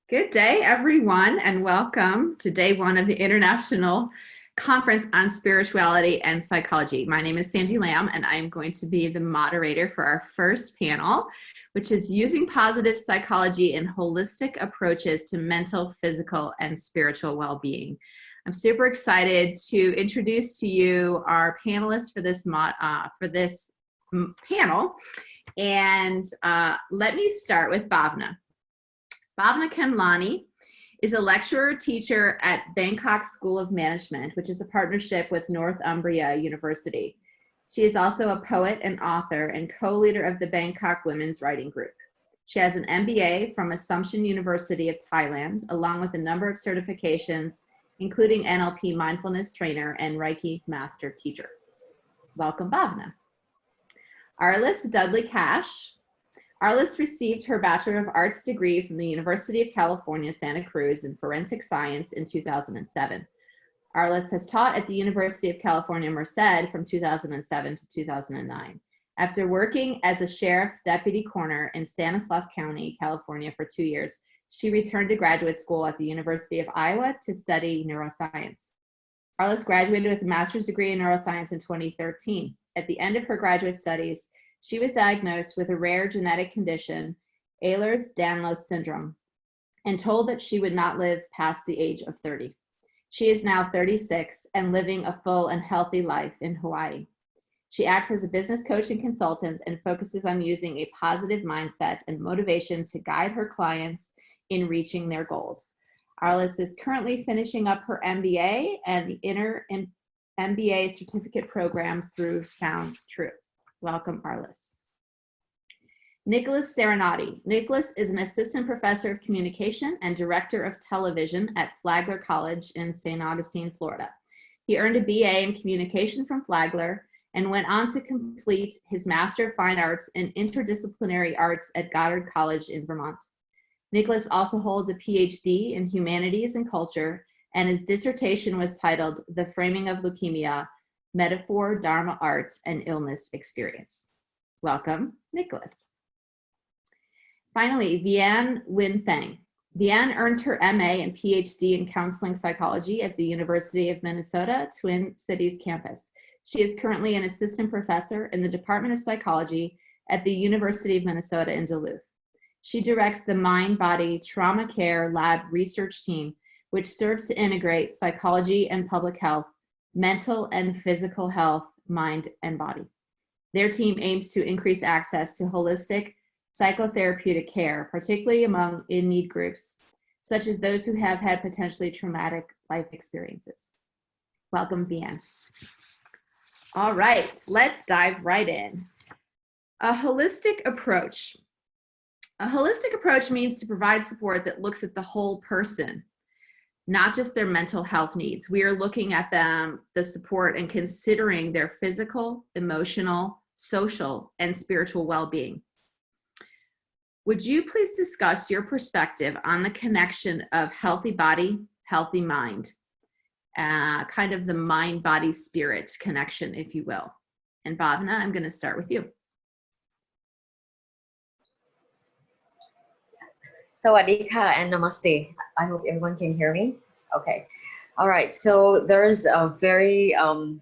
Good day, everyone, and welcome to day one of the International Conference on Spirituality and Psychology. My name is Sandy Lamb, and I'm going to be the moderator for our first panel, which is using positive psychology and holistic approaches to mental, physical, and spiritual well-being. I'm super excited to introduce to you our panelists for this panel, and let me start with Bhavna. Bhavna Khemlani is a lecturer teacher at Bangkok School of Management, which is a partnership with Northumbria University. She is also a poet and author and co-leader of the Bangkok Women's Writing Group. She has an MBA from Assumption University of Thailand, along with a number of certifications, including NLP mindfulness trainer and Reiki master teacher. Welcome, Bhavna. Arliss Dudley-Cash. Arliss received her Bachelor of Arts degree from the University of California, Santa Cruz in Forensic Science in 2007. Arliss has taught at the University of California, Merced from 2007 to 2009. After working as a sheriff's deputy coroner in Stanislaus County, California for 2 years, she returned to graduate school at the University of Iowa to study neuroscience. Arliss graduated with a master's degree in neuroscience in 2013. At the end of her graduate studies, she was diagnosed with a rare genetic condition, Ehlers-Danlos syndrome, and told that she would not live past the age of 30. She is now 36 and living a full and healthy life in Hawaii. She acts as a business coach and consultant and focuses on using a positive mindset and motivation to guide her clients in reaching their goals. Arliss is currently finishing up her MBA and the Inner MBA certificate program through Sounds True. Welcome, Arliss. Nicholas Serenati. Nicholas is an assistant professor of communication and director of television at Flagler College in St. Augustine, Florida. He earned a BA in communication from Flagler and went on to complete his Master of Fine Arts in Interdisciplinary Arts at Goddard College in Vermont. Nicholas also holds a PhD in Humanities and Culture, and his dissertation was titled The Framing of Leukemia, Metaphor, Dharma, Art, and Illness Experience. Welcome, Nicholas. Finally, Viann Nguyen-Feng. Viann earned her MA and PhD in counseling psychology at the University of Minnesota Twin Cities campus. She is currently an assistant professor in the Department of Psychology at the University of Minnesota in Duluth. She directs the Mind-Body Trauma Care Lab research team, which serves to integrate psychology and public health, mental and physical health, mind and body. Their team aims to increase access to holistic psychotherapeutic care, particularly among in-need groups, such as those who have had potentially traumatic life experiences. Welcome, Viann. All right, let's dive right in. A holistic approach. A holistic approach means to provide support that looks at the whole person, not just their mental health needs. We are looking at them, the support, and considering their physical, emotional, social, and spiritual well-being. Would you please discuss your perspective on the connection of healthy body, healthy mind, kind of the mind-body-spirit connection, if you will? And Bhavna, I'm going to start with you. Sawadee ka and namaste. I hope everyone can hear me. Okay. All right. So there's a very, I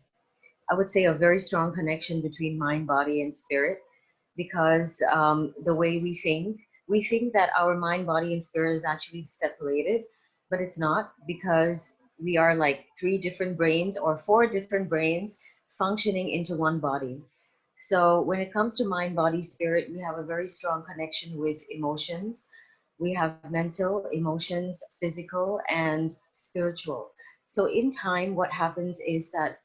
would say a very strong connection between mind, body, and spirit, because the way we think that our mind, body, and spirit is actually separated, but it's not, because we are like 3 different brains or 4 different brains functioning into one body. So when it comes to mind, body, spirit, we have a very strong connection with emotions. We have mental, emotions, physical, and spiritual. So in time, what happens is that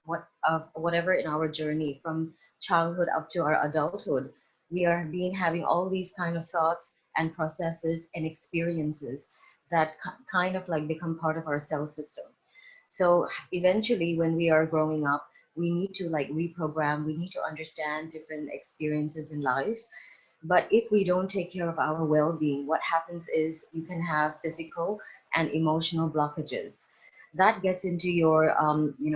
whatever in our journey from childhood up to our adulthood, we are having all these kind of thoughts and processes and experiences that kind of like become part of our cell system. So eventually, when we are growing up, we need to like reprogram, we need to understand different experiences in life. But if we don't take care of our well-being, what happens is you can have physical and emotional blockages. That gets into your,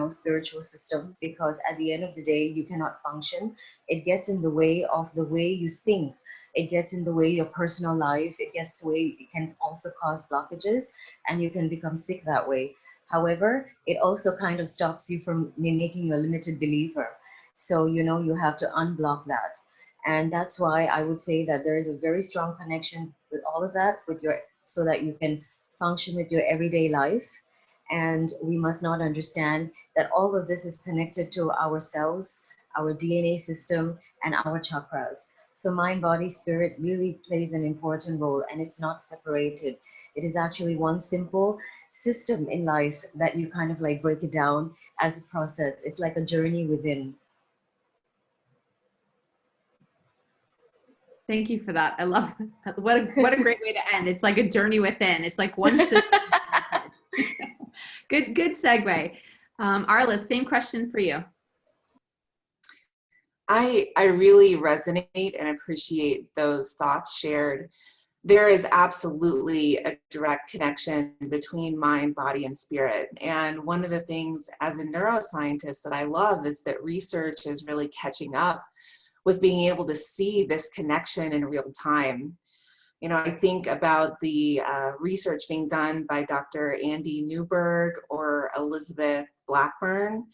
spiritual system, because at the end of the day, you cannot function. It gets in the way of the way you think, It gets in the way of your personal life. It gets the way, it can also cause blockages, and you can become sick that way. However, it also kind of stops you from making you a limited believer. So, you know, you have to unblock that. And that's why I would say that there is a very strong connection with all of that, with your, so that you can function with your everyday life. And we must not understand that all of this is connected to our cells, our DNA system, and our chakras. So mind, body, spirit really plays an important role, and it's not separated. It is actually one simple system in life that you kind of like break it down as a process. It's like a journey within. Thank you for that. I love what a great way to end. It's like a journey within. It's like one system. Good segue. Arliss, same question for you. I really resonate and appreciate those thoughts shared. There is absolutely a direct connection between mind, body, and spirit. And one of the things as a neuroscientist that I love is that research is really catching up with being able to see this connection in real time. You know, I think about the research being done by Dr. Andy Newberg or Elizabeth Blackburn,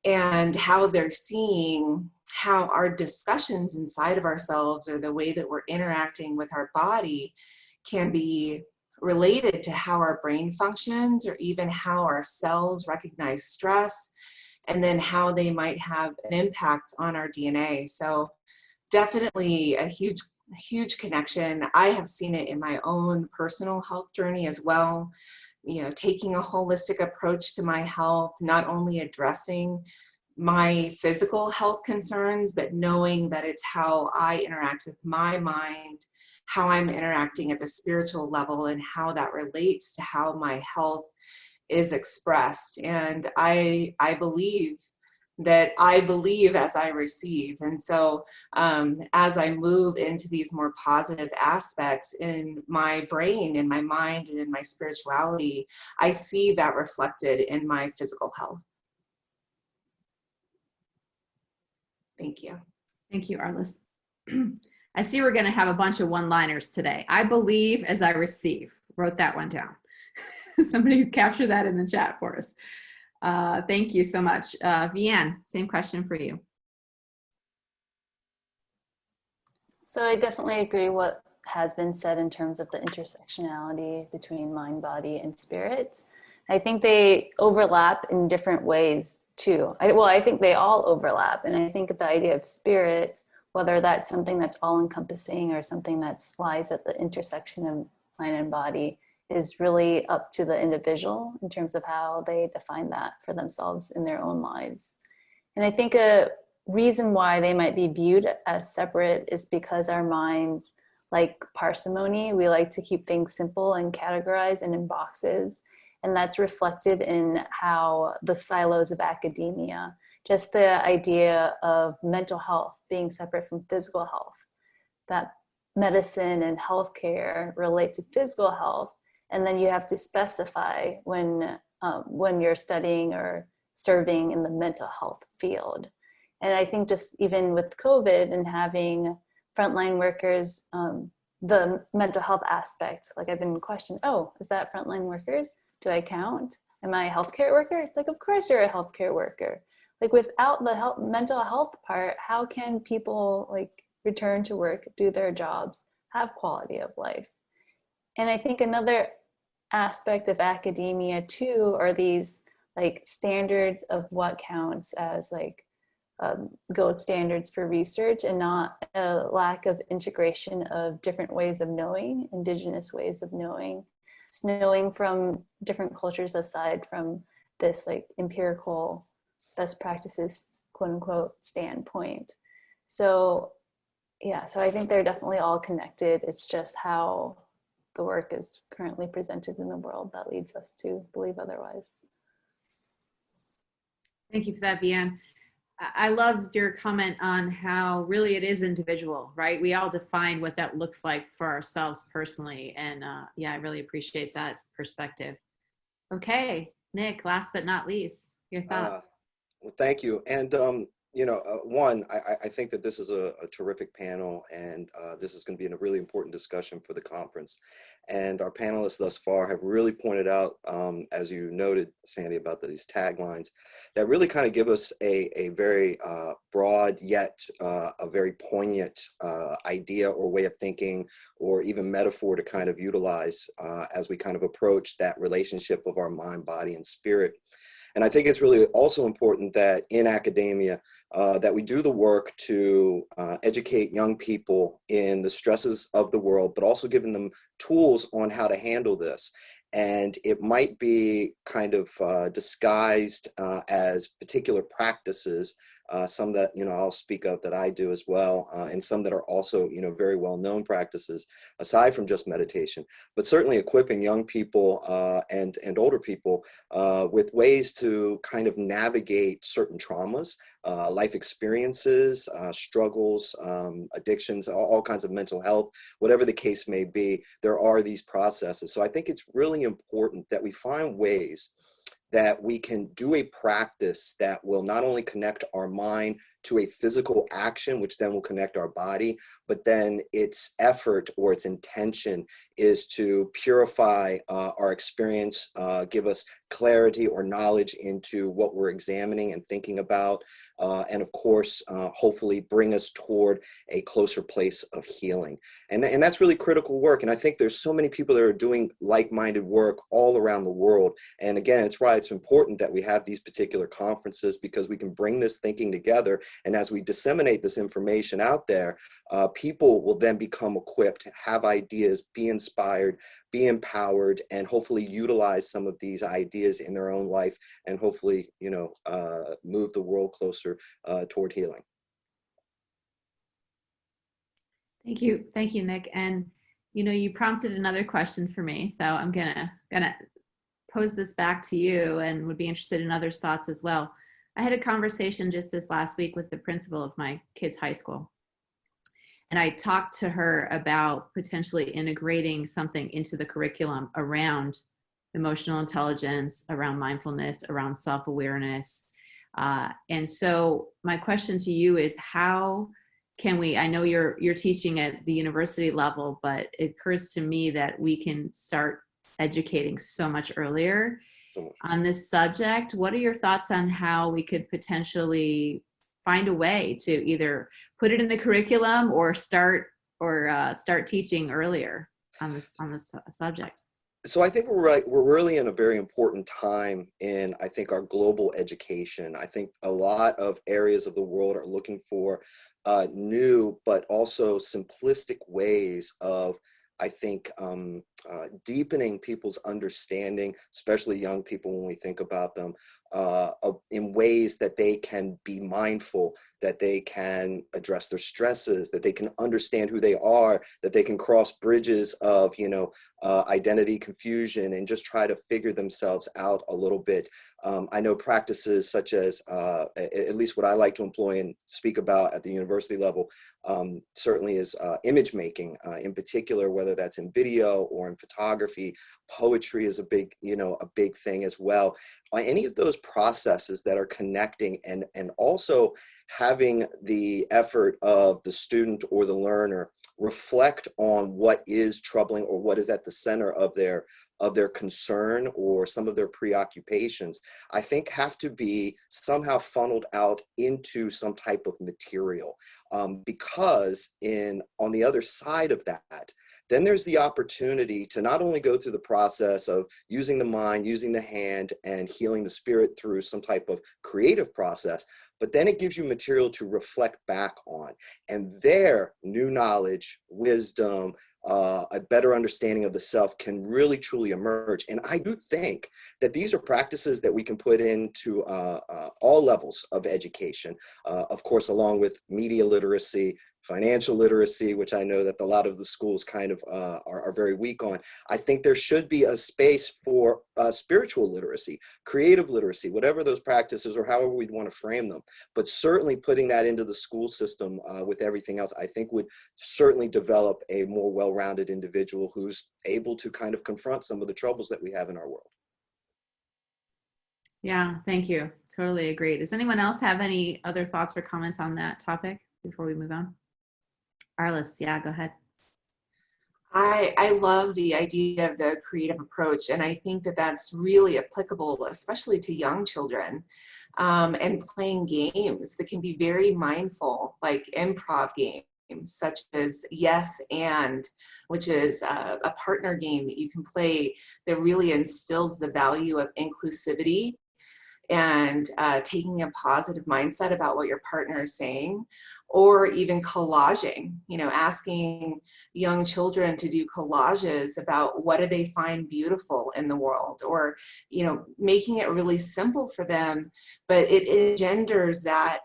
and how they're seeing how our discussions inside of ourselves, or the way that we're interacting with our body, can be related to how our brain functions, or even how our cells recognize stress, and then how they might have an impact on our DNA. So definitely a huge connection. I have seen it in my own personal health journey as well. You know, taking a holistic approach to my health, not only addressing my physical health concerns, but knowing that it's how I interact with my mind, how I'm interacting at the spiritual level, and how that relates to how my health is expressed. And I believe that I believe as I receive. And so as I move into these more positive aspects in my brain, in my mind, and in my spirituality, I see that reflected in my physical health. Thank you. Thank you, Arliss. I see we're going to have a bunch of one-liners today. I believe as I receive. Wrote that one down. Somebody capture that in the chat for us. Thank you so much. Viann, same question for you. So I definitely agree what has been said in terms of the intersectionality between mind, body, and spirit. I think they overlap in different ways too. I think they all overlap. And I think the idea of spirit, whether that's something that's all encompassing or something that lies at the intersection of mind and body, is really up to the individual in terms of how they define that for themselves in their own lives. And I think a reason why they might be viewed as separate is because our minds, like parsimony, we like to keep things simple and categorized and in boxes. And that's reflected in how the silos of academia, just the idea of mental health being separate from physical health, that medicine and healthcare relate to physical health. And then you have to specify when you're studying or serving in the mental health field. And I think just even with COVID and having frontline workers, the mental health aspect, like I've been questioned, oh, is that frontline workers? Do I count? Am I a healthcare worker? It's like, of course you're a healthcare worker. Like without the mental health part, how can people like return to work, do their jobs, have quality of life? And I think another aspect of academia too are these like standards of what counts as like gold standards for research, and not a lack of integration of different ways of knowing, indigenous ways of knowing, knowing from different cultures aside from this like empirical best practices, quote unquote, standpoint. So yeah, so I think they're definitely all connected. It's just how the work is currently presented in the world that leads us to believe otherwise. Thank you for that, Viann. I loved your comment on how really it is individual, right? We all define what that looks like for ourselves personally. And yeah, I really appreciate that perspective. Okay, Nick, last but not least, your thoughts. Well, thank you. And I think that this is a terrific panel, and this is going to be a really important discussion for the conference. And our panelists thus far have really pointed out, as you noted, Sandy, about these taglines that really kind of give us a very broad yet a very poignant idea or way of thinking, or even metaphor to kind of utilize as we kind of approach that relationship of our mind, body, and spirit. And I think it's really also important that in academia, that we do the work to educate young people in the stresses of the world, but also giving them tools on how to handle this. And it might be kind of disguised as particular practices, some that, I'll speak of that I do as well, and some that are also, very well-known practices aside from just meditation, but certainly equipping young people and older people with ways to kind of navigate certain traumas, life experiences, struggles, addictions, all kinds of mental health, whatever the case may be. There are these processes. So I think it's really important that we find ways that we can do a practice that will not only connect our mind to a physical action, which then will connect our body, but then its effort or its intention is to purify our experience, give us clarity or knowledge into what we're examining and thinking about, and of course, hopefully bring us toward a closer place of healing. And that's really critical work. And I think there's so many people that are doing like-minded work all around the world. And again, it's why it's important that we have these particular conferences, because we can bring this thinking together. And as we disseminate this information out there, people will then become equipped, have ideas, be inspired, be empowered, and hopefully utilize some of these ideas in their own life, and hopefully, move the world closer toward healing. Thank you, Nick. And you prompted another question for me, so I'm gonna pose this back to you, and would be interested in others' thoughts as well. I had a conversation just this last week with the principal of my kids' high school. And I talked to her about potentially integrating something into the curriculum around emotional intelligence, around mindfulness, around self-awareness. And so my question to you is, how can we, I know you're teaching at the university level, but it occurs to me that we can start educating so much earlier on this subject. What are your thoughts on how we could potentially find a way to either put it in the curriculum or start teaching earlier on this subject? So I think we're really in a very important time in, I think, our global education. I think a lot of areas of the world are looking for new but also simplistic ways of, I think, deepening people's understanding, especially young people when we think about them, in ways that they can be mindful, that they can address their stresses, that they can understand who they are, that they can cross bridges of, identity confusion and just try to figure themselves out a little bit. I know practices such as, at least what I like to employ and speak about at the university level, certainly is image making, in particular, whether that's in video or in photography. Poetry is a big thing as well. Any of those processes that are connecting and also having the effort of the student or the learner reflect on what is troubling or what is at the center of their concern or some of their preoccupations, I think have to be somehow funneled out into some type of material, because on the other side of that, then there's the opportunity to not only go through the process of using the mind, using the hand, and healing the spirit through some type of creative process, but then it gives you material to reflect back on. And there, new knowledge, wisdom, a better understanding of the self can really truly emerge. And I do think that these are practices that we can put into all levels of education, of course, along with media literacy, financial literacy, which I know that a lot of the schools kind of are very weak on. I think there should be a space for spiritual literacy, creative literacy, whatever those practices or however we'd want to frame them. But certainly putting that into the school system with everything else, I think would certainly develop a more well-rounded individual who's able to kind of confront some of the troubles that we have in our world. Yeah, thank you. Totally agree. Does anyone else have any other thoughts or comments on that topic before we move on? Arliss, yeah, go ahead. I love the idea of the creative approach, and I think that that's really applicable, especially to young children, and playing games that can be very mindful, like improv games, such as Yes and, which is a partner game that you can play that really instills the value of inclusivity and taking a positive mindset about what your partner is saying, or even collaging, you know, asking young children to do collages about what do they find beautiful in the world, or, you know, making it really simple for them, but it engenders that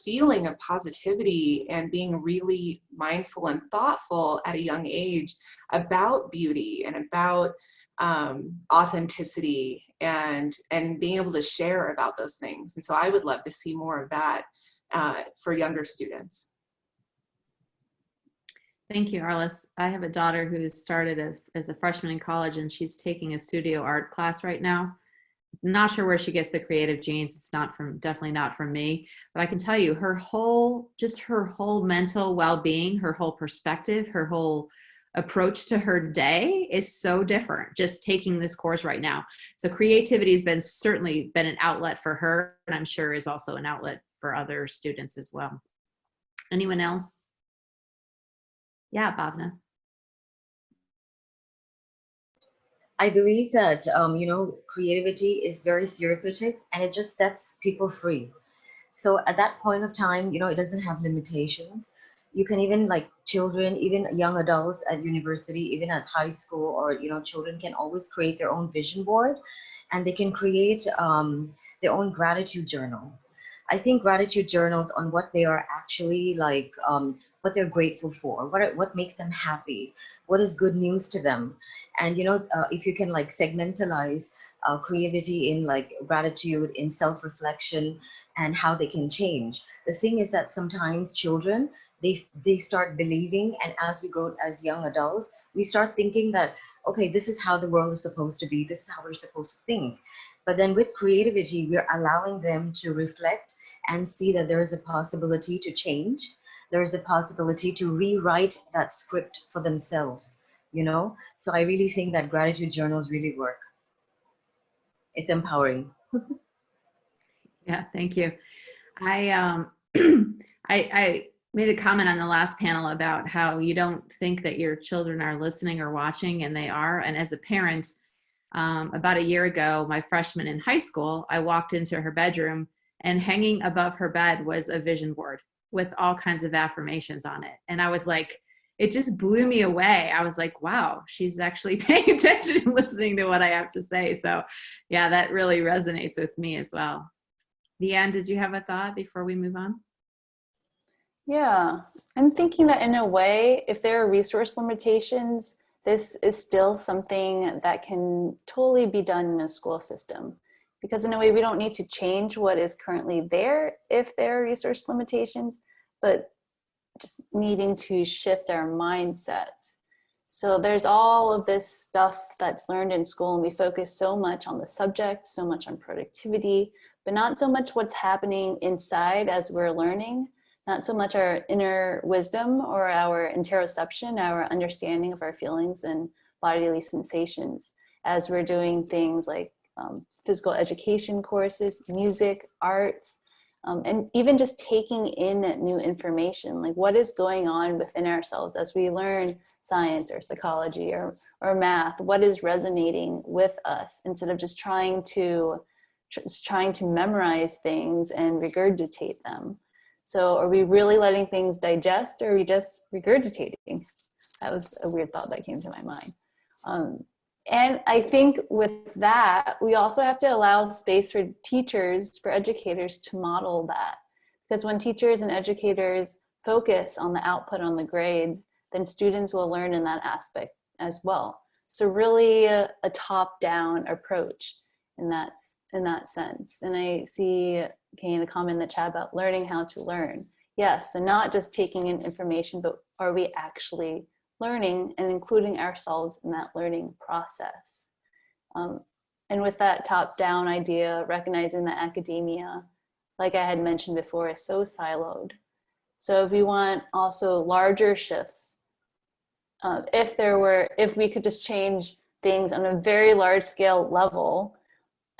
feeling of positivity and being really mindful and thoughtful at a young age about beauty and about authenticity and being able to share about those things. And so I would love to see more of that for younger students. Thank you, Arliss. I have a daughter who's started as a freshman in college, and she's taking a studio art class right now. Not sure where she gets the creative genes. It's not from, definitely not from me, but I can tell you her whole mental well-being, her whole perspective, her whole approach to her day is so different just taking this course right now. So creativity has certainly been an outlet for her, and I'm sure is also an outlet for other students as well. Anyone else? Yeah, Bhavna. I believe that, you know, creativity is very therapeutic and it just sets people free. So at that point of time, you know, it doesn't have limitations. You can even, like, children, even young adults at university, even at high school, or, you know, children can always create their own vision board, and they can create their own gratitude journal. I think gratitude journals on what they are actually like, what they're grateful for, what makes them happy, what is good news to them. And, you know, if you can, like, segmentalize creativity in, like, gratitude, in self-reflection, and how they can change. The thing is that sometimes children, they start believing, and as we grow as young adults, we start thinking that, okay, this is how the world is supposed to be, this is how we're supposed to think. But then with creativity, we're allowing them to reflect and see that there is a possibility to change. There is a possibility to rewrite that script for themselves, you know? So I really think that gratitude journals really work. It's empowering. Yeah, thank you. I I made a comment on the last panel about how you don't think that your children are listening or watching, and they are. And as a parent, about a year ago, my freshman in high school, I walked into her bedroom, and hanging above her bed was a vision board with all kinds of affirmations on it. And I was like, it just blew me away. I was like, wow, she's actually paying attention and listening to what I have to say. So yeah, that really resonates with me as well. Viann, did you have a thought before we move on? Yeah, I'm thinking that in a way, if there are resource limitations, this is still something that can totally be done in a school system. Because in a way, we don't need to change what is currently there if there are resource limitations, but just needing to shift our mindset. So there's all of this stuff that's learned in school, and we focus so much on the subject, so much on productivity, but not so much what's happening inside as we're learning, not so much our inner wisdom or our interoception, our understanding of our feelings and bodily sensations, as we're doing things like physical education courses, music, arts, and even just taking in new information, like what is going on within ourselves as we learn science or psychology or math, what is resonating with us, instead of just trying to memorize things and regurgitate them. So are we really letting things digest, or are we just regurgitating? That was a weird thought that came to my mind. And I think with that, we also have to allow space for teachers, for educators to model that. Because when teachers and educators focus on the output, on the grades, then students will learn in that aspect as well. So really a top-down approach in that sense. And I see Kane a comment in the chat about learning how to learn. Yes, and not just taking in information, but are we actually learning and including ourselves in that learning process? And with that top-down idea, recognizing that academia, like I had mentioned before, is so siloed. So if we want also larger shifts, if we could just change things on a very large scale level,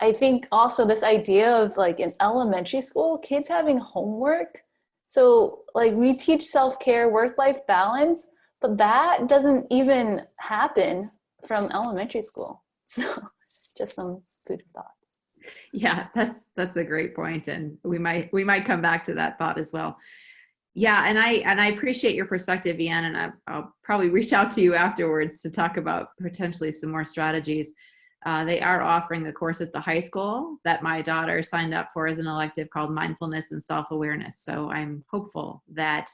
I think also this idea of like in elementary school, kids having homework. So like we teach self-care, work-life balance, but that doesn't even happen from elementary school. So just some food for thought. Yeah, that's a great point, and we might come back to that thought as well. Yeah, and I appreciate your perspective, Viann, and I'll probably reach out to you afterwards to talk about potentially some more strategies. They are offering a course at the high school that my daughter signed up for as an elective called Mindfulness and Self-Awareness. So I'm hopeful that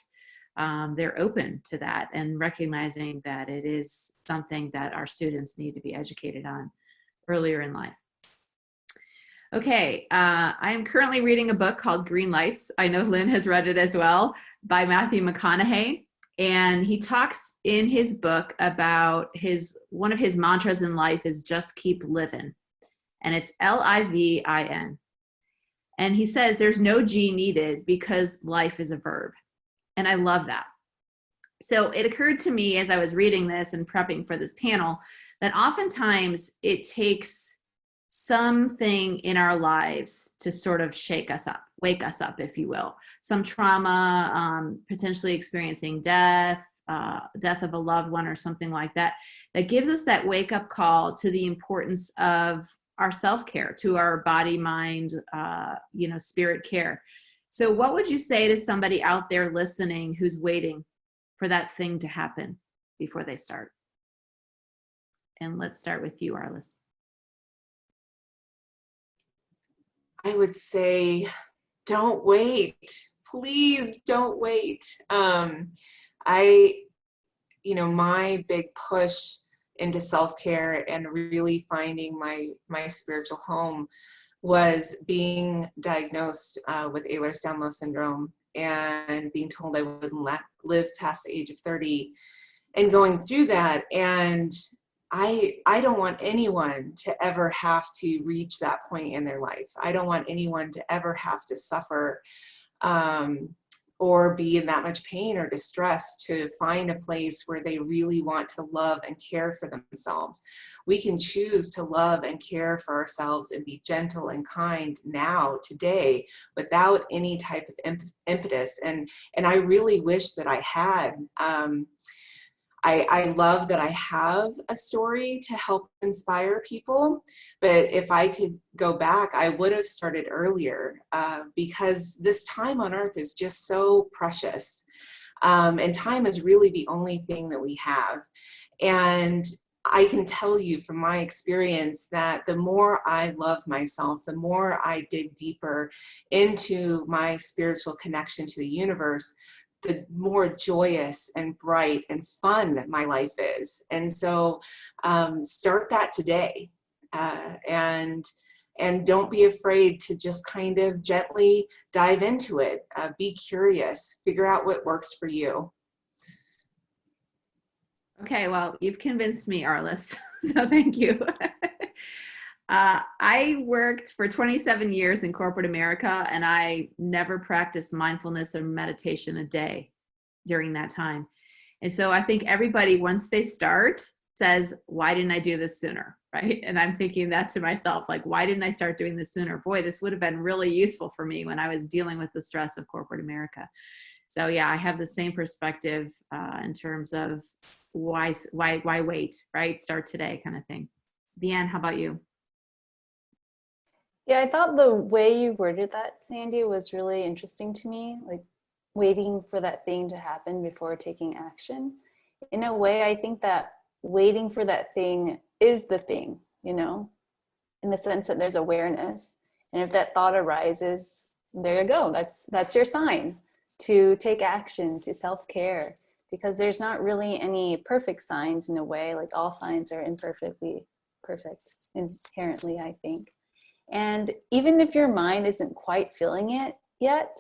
they're open to that and recognizing that it is something that our students need to be educated on earlier in life. Okay, I am currently reading a book called Green Lights. I know Lynn has read it as well, by Matthew McConaughey. And he talks in his book about one of his mantras in life is just keep living. And it's LIVIN. And he says there's no G needed because life is a verb. And I love that. So it occurred to me as I was reading this and prepping for this panel that oftentimes it takes something in our lives to sort of shake us up, wake us up, if you will. Some trauma, potentially experiencing death of a loved one or something like that, that gives us that wake up call to the importance of our self-care, to our body, mind, spirit care. So what would you say to somebody out there listening who's waiting for that thing to happen before they start? And let's start with you, Arliss. I would say, don't wait. Please don't wait. My big push into self-care and really finding my spiritual home was being diagnosed with Ehlers-Danlos syndrome and being told I wouldn't live past the age of 30 and going through that. And I don't want anyone to ever have to reach that point in their life. I don't want anyone to ever have to suffer or be in that much pain or distress to find a place where they really want to love and care for themselves. We can choose to love and care for ourselves and be gentle and kind now, today, without any type of impetus. And I really wish that I had. I love that I have a story to help inspire people, but if I could go back, I would have started earlier because this time on earth is just so precious. And time is really the only thing that we have. And I can tell you from my experience that the more I love myself, the more I dig deeper into my spiritual connection to the universe, the more joyous and bright and fun my life is. And so start that today and don't be afraid to just kind of gently dive into it. Be curious, figure out what works for you. Okay, well, you've convinced me, Arliss, so thank you. I worked for 27 years in corporate America, and I never practiced mindfulness or meditation a day during that time. And so I think everybody, once they start, says, why didn't I do this sooner, right? And I'm thinking that to myself, like, why didn't I start doing this sooner? Boy, this would have been really useful for me when I was dealing with the stress of corporate America. So yeah, I have the same perspective in terms of why wait, right? Start today kind of thing. Viann, how about you? Yeah, I thought the way you worded that, Sandy, was really interesting to me, like waiting for that thing to happen before taking action. In a way, I think that waiting for that thing is the thing, in the sense that there's awareness. And if that thought arises, there you go. That's your sign to take action, to self-care, because there's not really any perfect signs in a way. Like all signs are imperfectly perfect inherently, I think. And even if your mind isn't quite feeling it yet,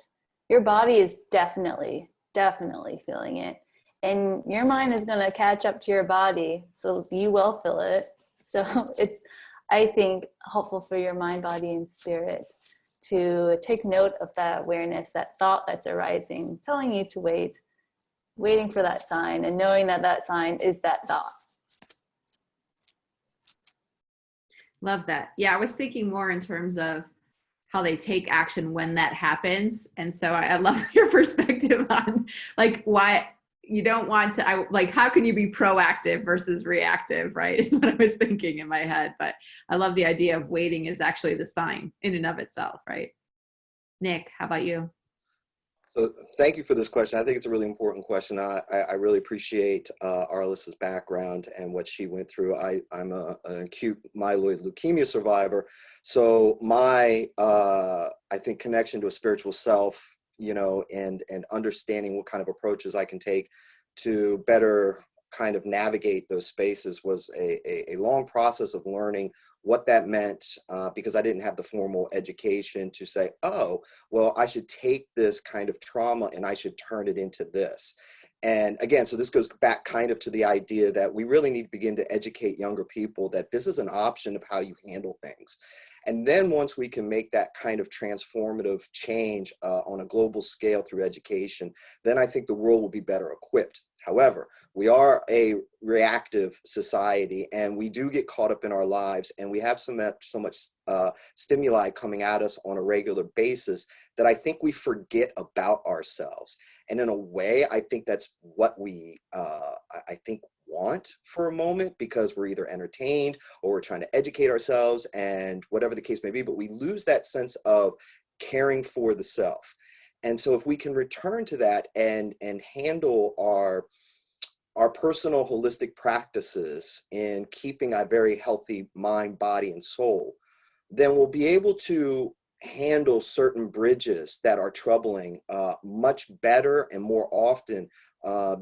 your body is definitely feeling it. And your mind is going to catch up to your body, so you will feel it. So I think, helpful for your mind, body, and spirit to take note of that awareness, that thought that's arising, telling you to wait, waiting for that sign, and knowing that that sign is that thought. Love that. Yeah, I was thinking more in terms of how they take action when that happens. And so I love your perspective on like why you don't want to, like, how can you be proactive versus reactive, right? Is what I was thinking in my head. But I love the idea of waiting is actually the sign in and of itself, right? Nick, how about you? So thank you for this question. I think it's a really important question. I really appreciate Arliss's background and what she went through. I'm an acute myeloid leukemia survivor. So my, I think, connection to a spiritual self, you know, and understanding what kind of approaches I can take to better kind of navigate those spaces was a long process of learning what that meant, because I didn't have the formal education to say, oh, well, I should take this kind of trauma and I should turn it into this. And again, so this goes back kind of to the idea that we really need to begin to educate younger people that this is an option of how you handle things. And then once we can make that kind of transformative change on a global scale through education, then I think the world will be better equipped. However, we are a reactive society and we do get caught up in our lives, and we have so much stimuli coming at us on a regular basis that I think we forget about ourselves. And in a way, I think that's what we, I think, want for a moment, because we're either entertained or we're trying to educate ourselves and whatever the case may be, but we lose that sense of caring for the self. And so if we can return to that and handle our personal holistic practices in keeping a very healthy mind, body, and soul, then we'll be able to handle certain bridges that are troubling much better and more often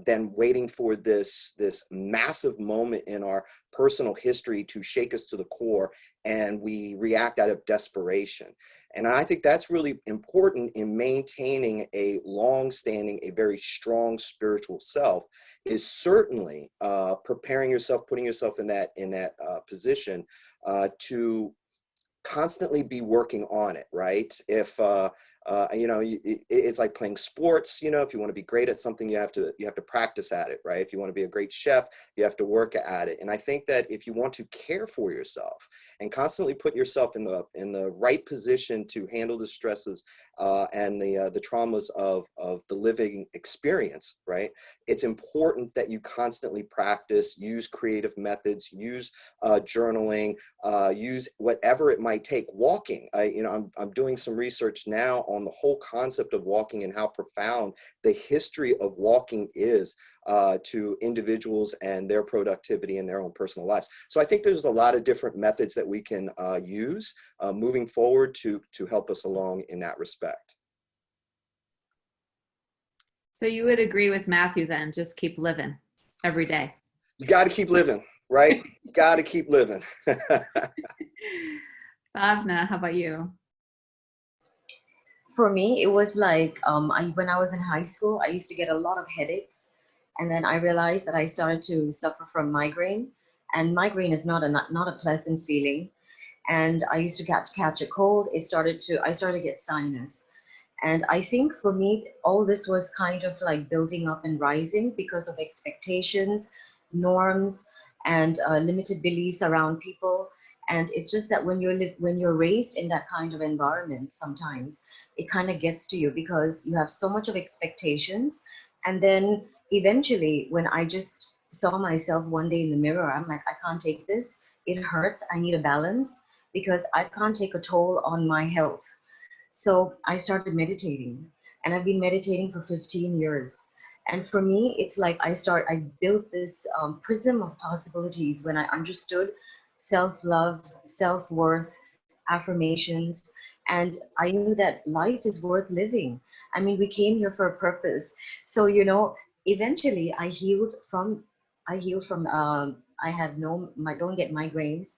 than waiting for this massive moment in our personal history to shake us to the core and we react out of desperation. And I think that's really important in maintaining a long-standing, a very strong spiritual self, is certainly preparing yourself, putting yourself in that position to constantly be working on it, right? If you know, it's like playing sports. You know, if you want to be great at something, you have to practice at it, right? If you want to be a great chef, you have to work at it. And I think that if you want to care for yourself and constantly put yourself in the right position to handle the stresses and the traumas of the living experience, right? It's important that you constantly practice, use creative methods, use journaling, use whatever it might take. Walking, I'm doing some research now on the whole concept of walking and how profound the history of walking is to individuals and their productivity in their own personal lives. So I think there's a lot of different methods that we can use moving forward to help us along in that respect. So you would agree with Matthew then, just keep living every day. You got to keep living, right? You got to keep living. Bhavna, how about you? For me, it was like when I was in high school, I used to get a lot of headaches. And then I realized that I started to suffer from migraine. And migraine is not a pleasant feeling. And I used to catch a cold. I started to get sinus. And I think for me, all this was kind of like building up and rising because of expectations, norms, and limited beliefs around people. And it's just that when you're raised in that kind of environment, sometimes it kind of gets to you because you have so much of expectations. And then eventually, when I just saw myself one day in the mirror, I'm like, I can't take this. It hurts. I need a balance because I can't take a toll on my health. So I started meditating, and I've been meditating for 15 years. And for me, it's like I built this prism of possibilities when I understood self-love, self-worth, affirmations, and I knew that life is worth living. I mean, we came here for a purpose. So, eventually I don't get migraines.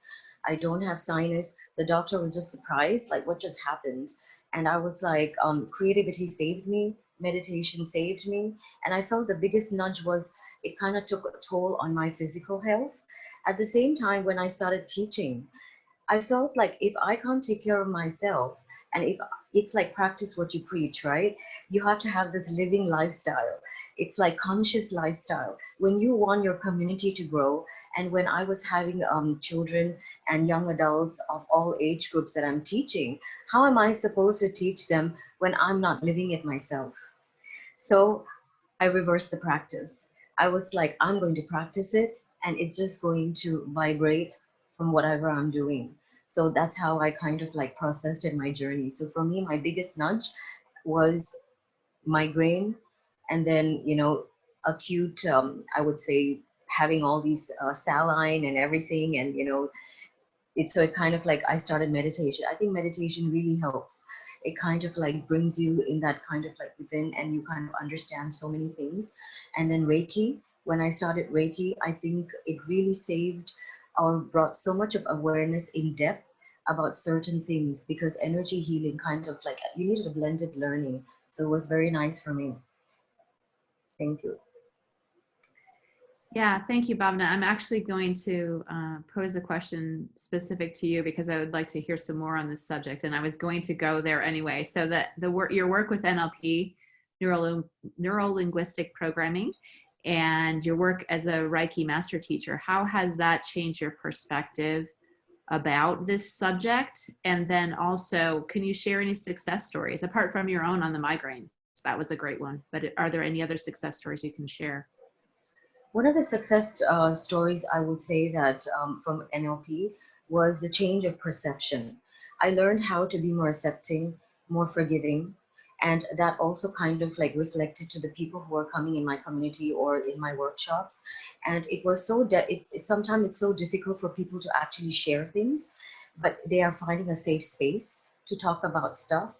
I don't have sinus. The doctor was just surprised, like, what just happened? And I was like, creativity saved me, meditation saved me. And I felt the biggest nudge was it kind of took a toll on my physical health. At the same time, when I started teaching, I felt like if I can't take care of myself, and if it's like practice what you preach, right? You have to have this living lifestyle. It's like conscious lifestyle. When you want your community to grow, and when I was having children and young adults of all age groups that I'm teaching, how am I supposed to teach them when I'm not living it myself? So I reversed the practice. I was like, I'm going to practice it and it's just going to vibrate from whatever I'm doing. So that's how I kind of like processed in my journey. So for me, my biggest nudge was migraine, and then, you know, acute, I would say, having all these saline and everything. And, you know, it's so it kind of like I started meditation. I think meditation really helps. It kind of like brings you in that kind of like within, and you kind of understand so many things. And then Reiki, when I started Reiki, I think it really saved or brought so much of awareness in depth about certain things, because energy healing kind of like you needed a blended learning. So it was very nice for me. Thank you. Yeah, thank you, Bhavna. I'm actually going to pose a question specific to you because I would like to hear some more on this subject, and I was going to go there anyway. So that your work with NLP, neuro-linguistic programming, and your work as a Reiki master teacher, how has that changed your perspective about this subject? And then also, can you share any success stories apart from your own on the migraine? So that was a great one, but are there any other success stories you can share? One of the success stories I would say that from NLP was the change of perception. I learned how to be more accepting, more forgiving, and that also kind of like reflected to the people who are coming in my community or in my workshops. And it was so sometimes it's so difficult for people to actually share things, but they are finding a safe space to talk about stuff.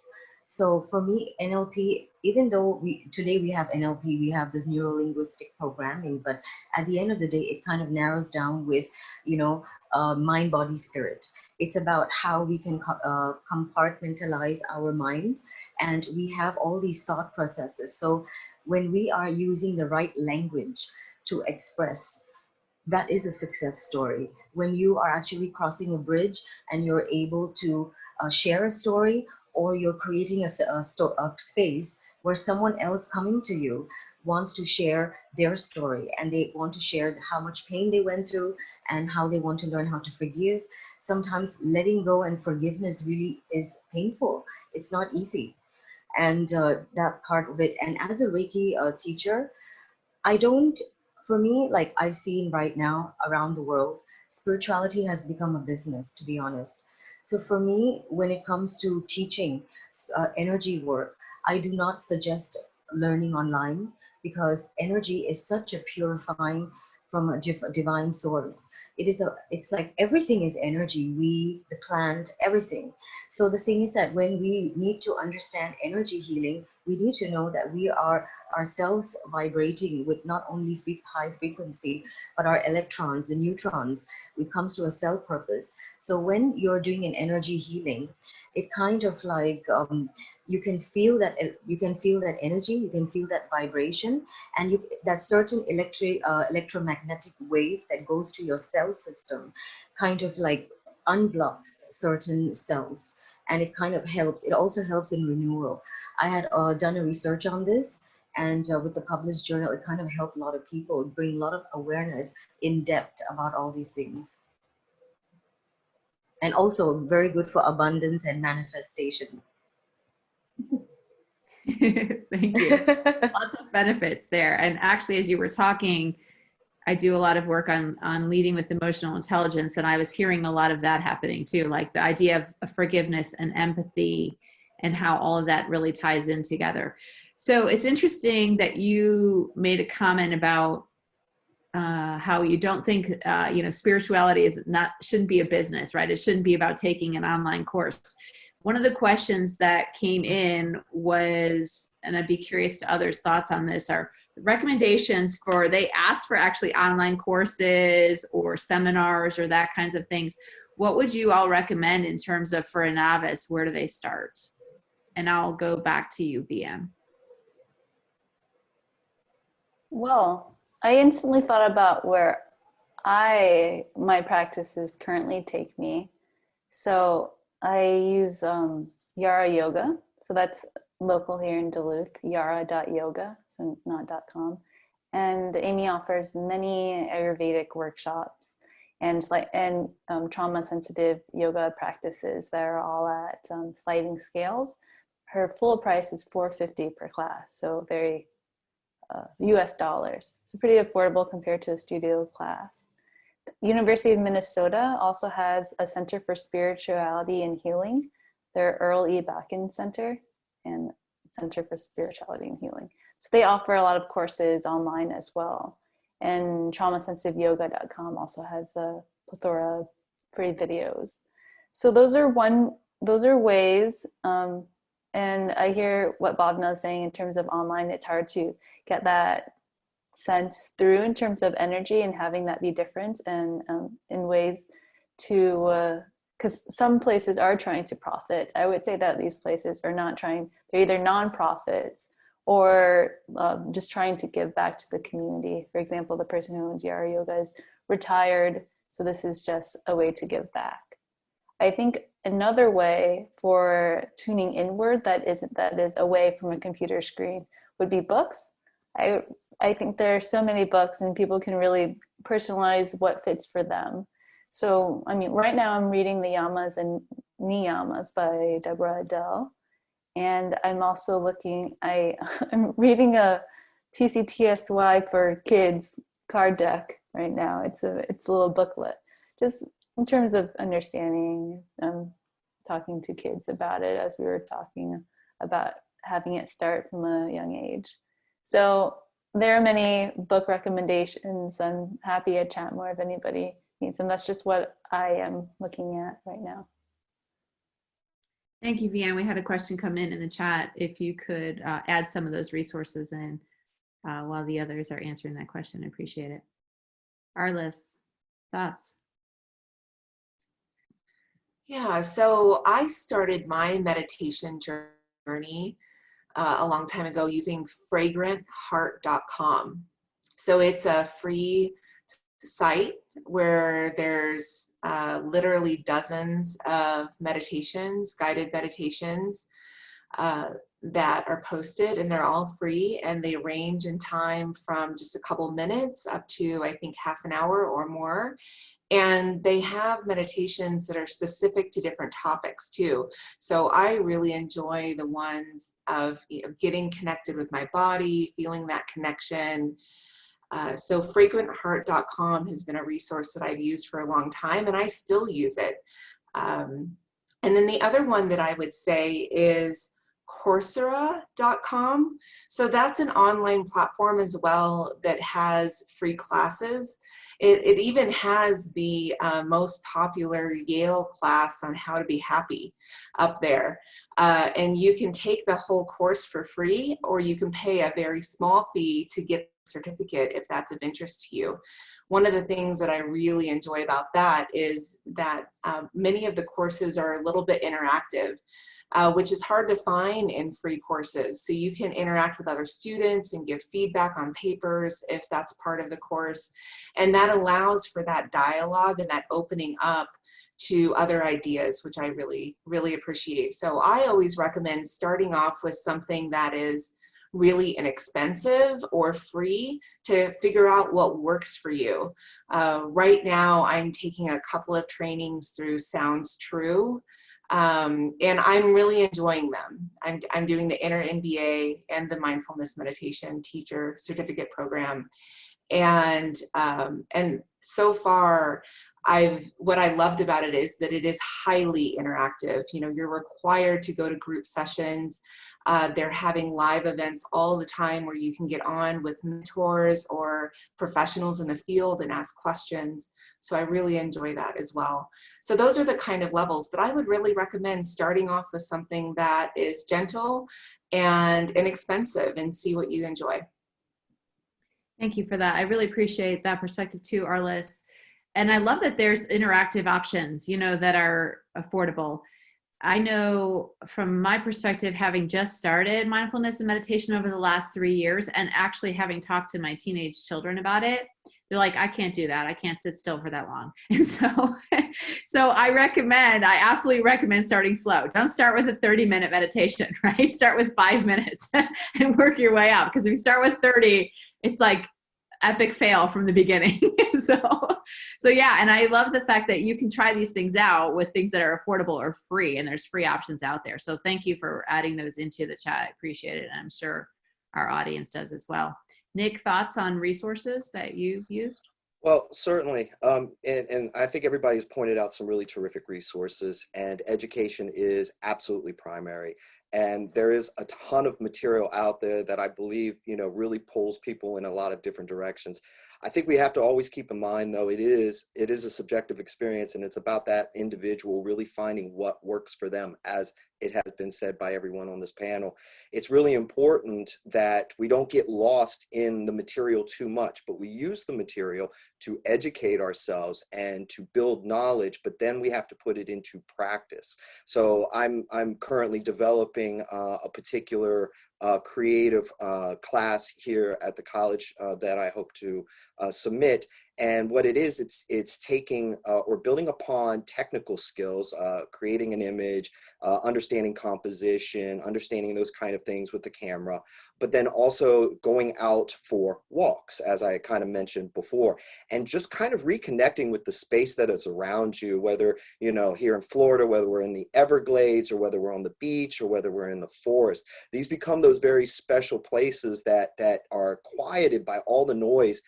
So for me, NLP, even though today we have NLP, we have this neuro-linguistic programming, but at the end of the day, it kind of narrows down with, you know, mind, body, spirit. It's about how we can compartmentalize our mind, and we have all these thought processes. So when we are using the right language to express, that is a success story. When you are actually crossing a bridge and you're able to share a story, or you're creating a space where someone else coming to you wants to share their story, and they want to share how much pain they went through and how they want to learn how to forgive. Sometimes letting go and forgiveness really is painful. It's not easy. And that part of it. And as a Reiki teacher, I don't, for me, like I've seen right now around the world, spirituality has become a business, to be honest. So for me, when it comes to teaching energy work, I do not suggest learning online, because energy is such a purifying from a divine source. It's like everything is energy, we, the plant, everything. So the thing is that when we need to understand energy healing, we need to know that we are ourselves vibrating with not only high frequency, but our electrons and neutrons when it comes to a cell purpose. So when you're doing an energy healing, it kind of like you can feel that energy, you can feel that vibration, and that certain electromagnetic wave that goes to your cell system kind of like unblocks certain cells, and it kind of helps. It also helps in renewal. I had done a research on this, and with the published journal, it kind of helped a lot of people, bring a lot of awareness in depth about all these things. And also very good for abundance and manifestation. Thank you. Lots of benefits there. And actually, as you were talking, I do a lot of work on leading with emotional intelligence, and I was hearing a lot of that happening too, like the idea of forgiveness and empathy and how all of that really ties in together. So it's interesting that you made a comment about how you don't think, spirituality shouldn't be a business, right? It shouldn't be about taking an online course. One of the questions that came in was, and I'd be curious to others' thoughts on this, are recommendations they asked for actually online courses or seminars or that kinds of things. What would you all recommend in terms of, for a novice, where do they start? And I'll go back to you, Viann. Well, I instantly thought about where my practices currently take me. So I use Yara Yoga. So that's local here in Duluth, yara.yoga, so not .com. And Amy offers many Ayurvedic workshops and trauma-sensitive yoga practices that are all at sliding scales. Her full price is $450 per class, so very US dollars. So pretty affordable compared to a studio class. University of Minnesota also has a Center for Spirituality and Healing, their Earl E. Bakken Center and Center for Spirituality and Healing. So they offer a lot of courses online as well. And traumasensitiveyoga.com also has a plethora of free videos. So those are ways. And I hear what Bhavna is saying in terms of online. It's hard to get that sense through in terms of energy and having that be different, and in ways to, because some places are trying to profit. I would say that these places are not trying, they're either nonprofits or just trying to give back to the community. For example, the person who owns Yara Yoga is retired, so this is just a way to give back. I think another way for tuning inward that is away from a computer screen would be books. I think there are so many books and people can really personalize what fits for them. So, I mean, right now I'm reading The Yamas and Niyamas by Deborah Adele. And I'm also I'm reading a TCTSY for kids card deck right now. It's a little booklet, just in terms of understanding, talking to kids about it, as we were talking about having it start from a young age. So there are many book recommendations. I'm happy to chat more if anybody needs them. That's just what I am looking at right now. Thank you, Viann. We had a question come in the chat. If you could add some of those resources in while the others are answering that question, I appreciate it. Arliss, thoughts? Yeah, so I started my meditation journey a long time ago using fragrantheart.com. So it's a free site where there's literally dozens of meditations, guided meditations that are posted, and they're all free, and they range in time from just a couple minutes up to, I think, half an hour or more. And they have meditations that are specific to different topics too. So I really enjoy the ones of getting connected with my body, feeling that connection. So fragrantheart.com has been a resource that I've used for a long time, and I still use it. And then the other one that I would say is Coursera.com. So that's an online platform as well that has free classes. It even has the most popular Yale class on how to be happy up there. And you can take the whole course for free, or you can pay a very small fee to get a certificate if that's of interest to you. One of the things that I really enjoy about that is that many of the courses are a little bit interactive. Which is hard to find in free courses. So you can interact with other students and give feedback on papers if that's part of the course. And that allows for that dialogue and that opening up to other ideas, which I really, really appreciate. So I always recommend starting off with something that is really inexpensive or free to figure out what works for you. Right now, I'm taking a couple of trainings through Sounds True. And I'm really enjoying them. I'm doing the Inner MBA and the Mindfulness Meditation Teacher Certificate Program. And so far, what I loved about it is that it is highly interactive. You know, you're required to go to group sessions. They're having live events all the time where you can get on with mentors or professionals in the field and ask questions. So I really enjoy that as well. So those are the kind of levels, but I would really recommend starting off with something that is gentle and inexpensive and see what you enjoy. Thank you for that. I really appreciate that perspective too, Arliss. And I love that there's interactive options, you know, that are affordable. I know from my perspective, having just started mindfulness and meditation over the last 3 years and actually having talked to my teenage children about it, they're like, I can't do that. I can't sit still for that long. And so I absolutely recommend starting slow. Don't start with a 30-minute meditation, right? Start with 5 minutes and work your way up. Because if you start with 30, it's like epic fail from the beginning. So yeah, and I love the fact that you can try these things out with things that are affordable or free, and there's free options out there. So thank you for adding those into the chat. I appreciate it. And I'm sure our audience does as well. Nick, thoughts on resources that you've used? Well, certainly. And I think everybody's pointed out some really terrific resources, and education is absolutely primary. And there is a ton of material out there that I believe, really pulls people in a lot of different directions. I think we have to always keep in mind, though, it is a subjective experience, and it's about that individual really finding what works for them, as it has been said by everyone on this panel. It's really important that we don't get lost in the material too much, but we use the material to educate ourselves and to build knowledge, but then we have to put it into practice. So I'm currently developing a particular creative class here at the college that I hope to submit. And what it is, it's taking or building upon technical skills, creating an image, understanding composition, understanding those kind of things with the camera, but then also going out for walks, as I kind of mentioned before, and just kind of reconnecting with the space that is around you, whether, here in Florida, whether we're in the Everglades or whether we're on the beach or whether we're in the forest. These become those very special places that are quieted by all the noise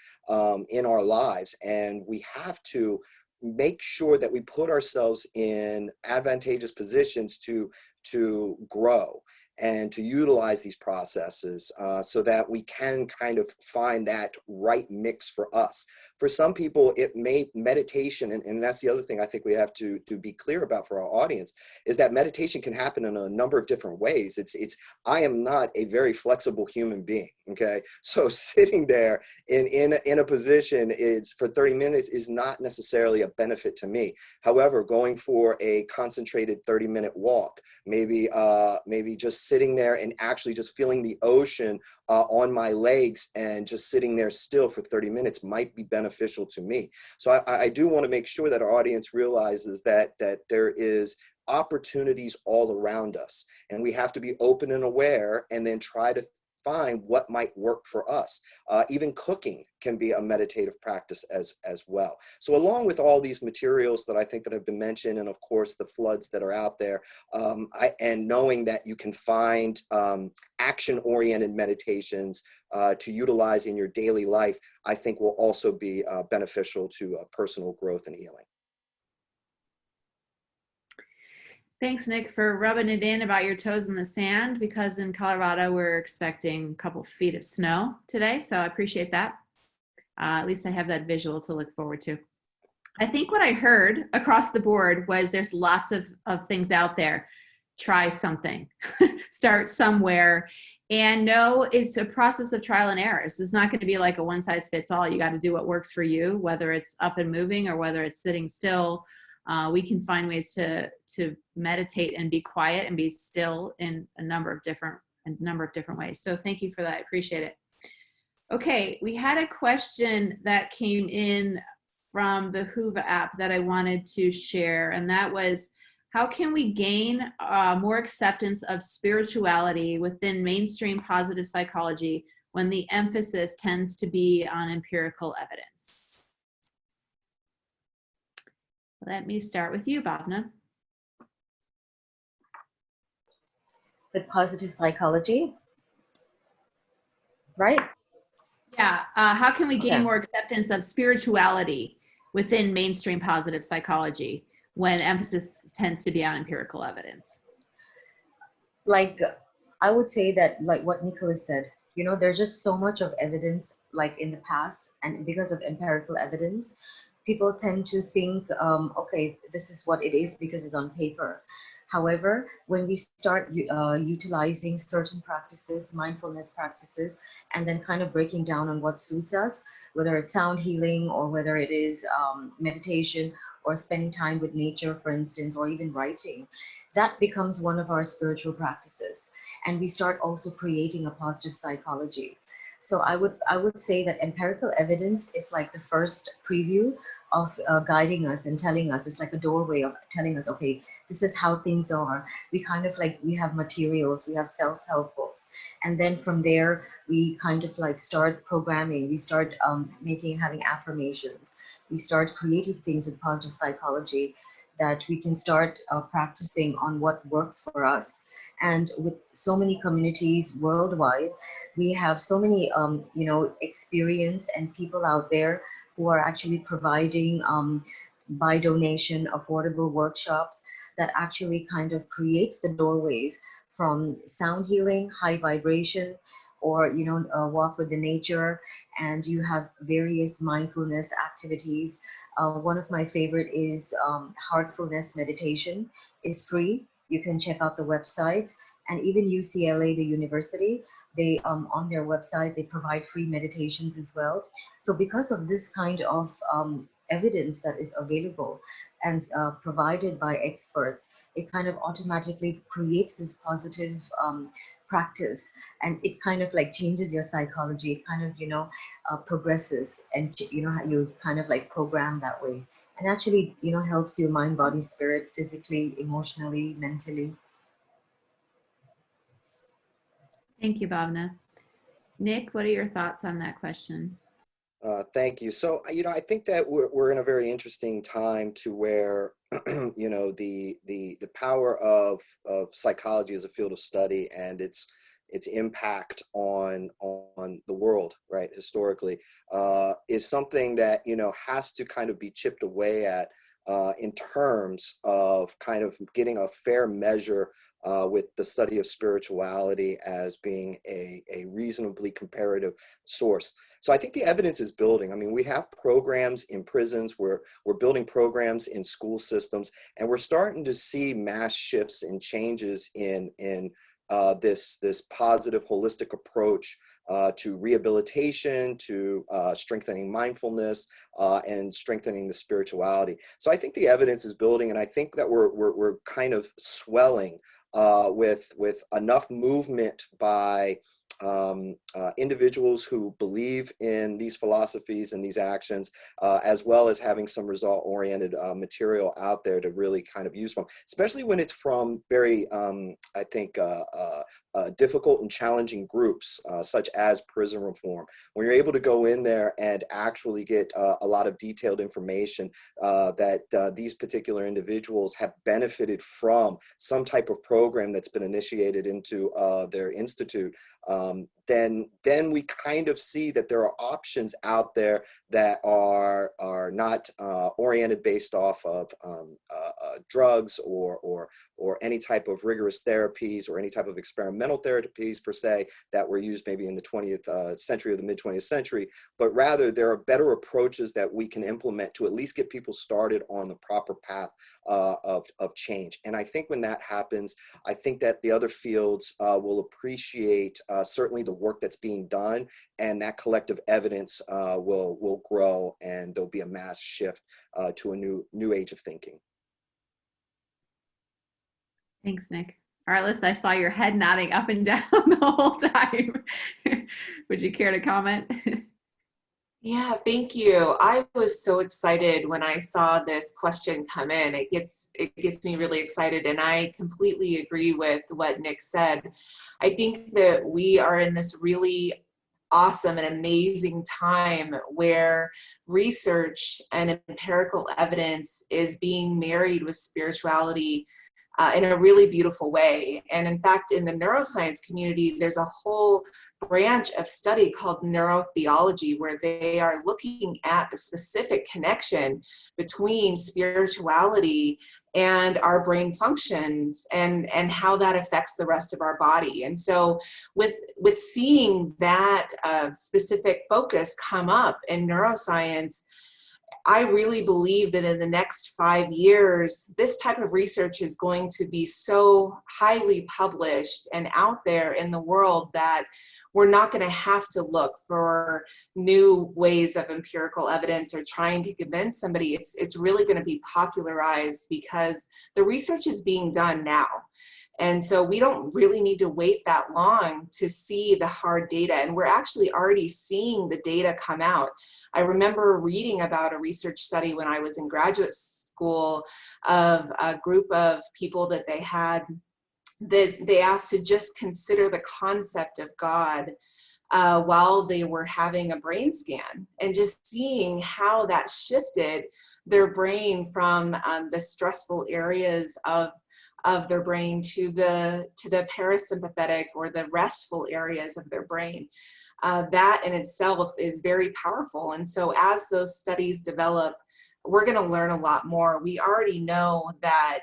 in our lives. And we have to make sure that we put ourselves in advantageous positions to grow and to utilize these processes so that we can kind of find that right mix for us. For some people, it may meditation, and that's the other thing I think we have to be clear about for our audience, is that meditation can happen in a number of different ways. I am not a very flexible human being, okay? So sitting there in a position for 30 minutes is not necessarily a benefit to me. However, going for a concentrated 30-minute walk, maybe just sitting there and actually just feeling the ocean on my legs and just sitting there still for 30 minutes might be beneficial to me. So I do want to make sure that our audience realizes that there is opportunities all around us, and we have to be open and aware and then try to find what might work for us. Even cooking can be a meditative practice as well. So along with all these materials that I think that have been mentioned, and of course the floods that are out there, and knowing that you can find action-oriented meditations to utilize in your daily life, I think will also be beneficial to personal growth and healing. Thanks, Nick, for rubbing it in about your toes in the sand, because in Colorado, we're expecting a couple feet of snow today. So I appreciate that. At least I have that visual to look forward to. I think what I heard across the board was there's lots of things out there. Try something, start somewhere. And no, it's a process of trial and error. It's not going to be like a one size fits all. You got to do what works for you, whether it's up and moving or whether it's sitting still. We can find ways to meditate and be quiet and be still in a number of different ways. So thank you for that. I appreciate it. Okay, we had a question that came in from the Whova app that I wanted to share, and that was, how can we gain more acceptance of spirituality within mainstream positive psychology when the emphasis tends to be on empirical evidence? Let me start with you, Bhavna. With positive psychology, right? Yeah, how can we gain more acceptance of spirituality within mainstream positive psychology when emphasis tends to be on empirical evidence? Like, I would say that, like what Nicholas said, there's just so much of evidence, like in the past, and because of empirical evidence, people tend to think, okay, this is what it is because it's on paper. However, when we start utilizing certain practices, mindfulness practices, and then kind of breaking down on what suits us, whether it's sound healing or whether it is meditation or spending time with nature, for instance, or even writing, that becomes one of our spiritual practices. And we start also creating a positive psychology. So I would say that empirical evidence is like the first preview of guiding us and telling us. It's like a doorway of telling us, okay, this is how things are. We kind of like, we have materials, we have self-help books, and then from there we kind of like start programming. We start having affirmations. We start creating things with positive psychology that we can start practicing on what works for us. And with so many communities worldwide, we have so many experience and people out there who are actually providing by donation affordable workshops that actually kind of creates the doorways from sound healing, high vibration, or walk with the nature. And you have various mindfulness activities. One of my favorite is heartfulness meditation. It's free. You can check out the websites. And even UCLA, the university, they on their website, they provide free meditations as well. So because of this kind of evidence that is available and provided by experts, it kind of automatically creates this positive practice, and it kind of like changes your psychology. It kind of progresses, and you kind of like program that way, and actually helps you mind, body, spirit, physically, emotionally, mentally. Thank you, Bhavna. Nick, what are your thoughts on that question? Thank you. So, I think that we're in a very interesting time to where, the power of psychology as a field of study and its impact on the world, right, historically, is something that, has to kind of be chipped away at in terms of kind of getting a fair measure with the study of spirituality as being a reasonably comparative source. So I think the evidence is building. I mean, we have programs in prisons, we're building programs in school systems, and we're starting to see mass shifts and changes in this positive holistic approach to rehabilitation, to strengthening mindfulness, and strengthening the spirituality. So I think the evidence is building, and I think that we're kind of swelling with enough movement by individuals who believe in these philosophies and these actions, as well as having some result-oriented material out there to really kind of use from, especially when it's from very, I think, difficult and challenging groups, such as prison reform. When you're able to go in there and actually get a lot of detailed information that these particular individuals have benefited from some type of program that's been initiated into their institute, then we kind of see that there are options out there that are not oriented based off of drugs or any type of rigorous therapies or any type of experimental therapies per se that were used maybe in the 20th century or the mid-20th century, but rather there are better approaches that we can implement to at least get people started on the proper path of change. And I think when that happens, I think that the other fields will appreciate certainly the work that's being done, and that collective evidence will grow, and there'll be a mass shift to a new age of thinking. Thanks, Nick. Arliss, I saw your head nodding up and down the whole time. Would you care to comment? Yeah, thank you. I was so excited when I saw this question come in. It gets me really excited, and I completely agree with what Nick said. I think that we are in this really awesome and amazing time where research and empirical evidence is being married with spirituality in a really beautiful way. And in fact, in the neuroscience community, there's a whole branch of study called neurotheology, where they are looking at the specific connection between spirituality and our brain functions and how that affects the rest of our body. And so with seeing that specific focus come up in neuroscience, I really believe that in the next 5 years, this type of research is going to be so highly published and out there in the world that we're not going to have to look for new ways of empirical evidence or trying to convince somebody. It's really going to be popularized because the research is being done now. And so we don't really need to wait that long to see the hard data. And we're actually already seeing the data come out. I remember reading about a research study when I was in graduate school of a group of people that they had, that they asked to just consider the concept of God while they were having a brain scan, and just seeing how that shifted their brain from the stressful areas of their brain to the parasympathetic or the restful areas of their brain. That in itself is very powerful. And so as those studies develop, we're going to learn a lot more. We already know that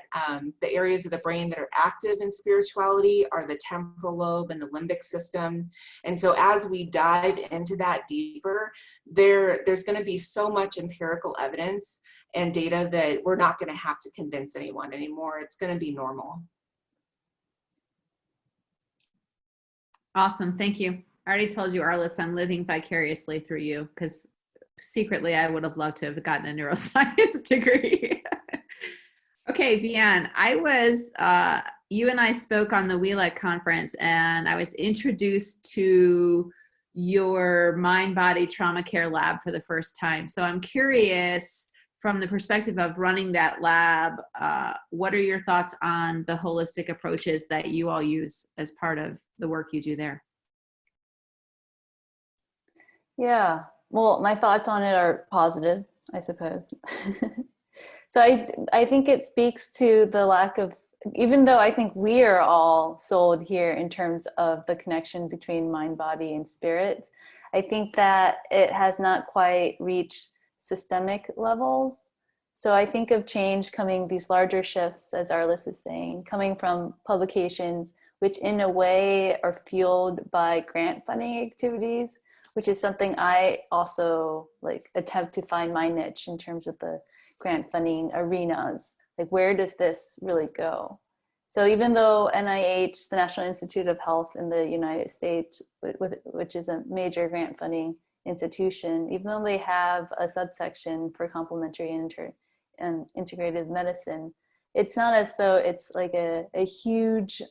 the areas of the brain that are active in spirituality are the temporal lobe and the limbic system. And so as we dive into that deeper, there's going to be so much empirical evidence and data that we're not going to have to convince anyone anymore. It's going to be normal. Awesome. Thank you. I already told you, Arliss, I'm living vicariously through you, because secretly I would have loved to have gotten a neuroscience degree. Okay, Viann, you and I spoke on the WELEC conference, and I was introduced to your mind-body trauma care lab for the first time. So I'm curious, from the perspective of running that lab, what are your thoughts on the holistic approaches that you all use as part of the work you do there? Yeah, well, my thoughts on it are positive, I suppose. So I think it speaks to the lack of, even though I think we are all sold here in terms of the connection between mind, body, and spirit, I think that it has not quite reached systemic levels. So I think of change coming, these larger shifts, as Arliss is saying, coming from publications, which in a way are fueled by grant funding activities, which is something I also attempt to find my niche in terms of the grant funding arenas. Like, where does this really go? So even though NIH, the National Institute of Health in the United States, which is a major grant funding institution, even though they have a subsection for complementary and integrative medicine, it's not as though it's like a huge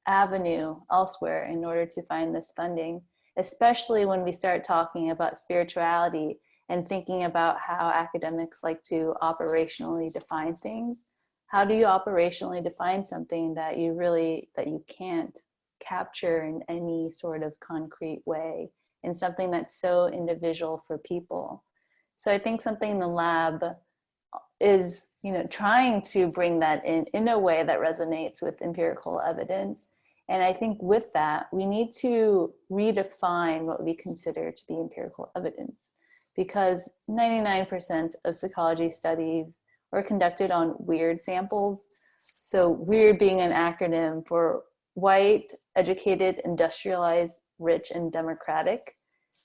avenue elsewhere in order to find this funding, especially when we start talking about spirituality and thinking about how academics like to operationally define things. How do you operationally define something that you can't capture in any sort of concrete way, and something that's so individual for people? So I think something in the lab is, trying to bring that in a way that resonates with empirical evidence. And I think with that, we need to redefine what we consider to be empirical evidence, because 99% of psychology studies are conducted on weird samples. So weird being an acronym for white, educated, industrialized, rich, and democratic.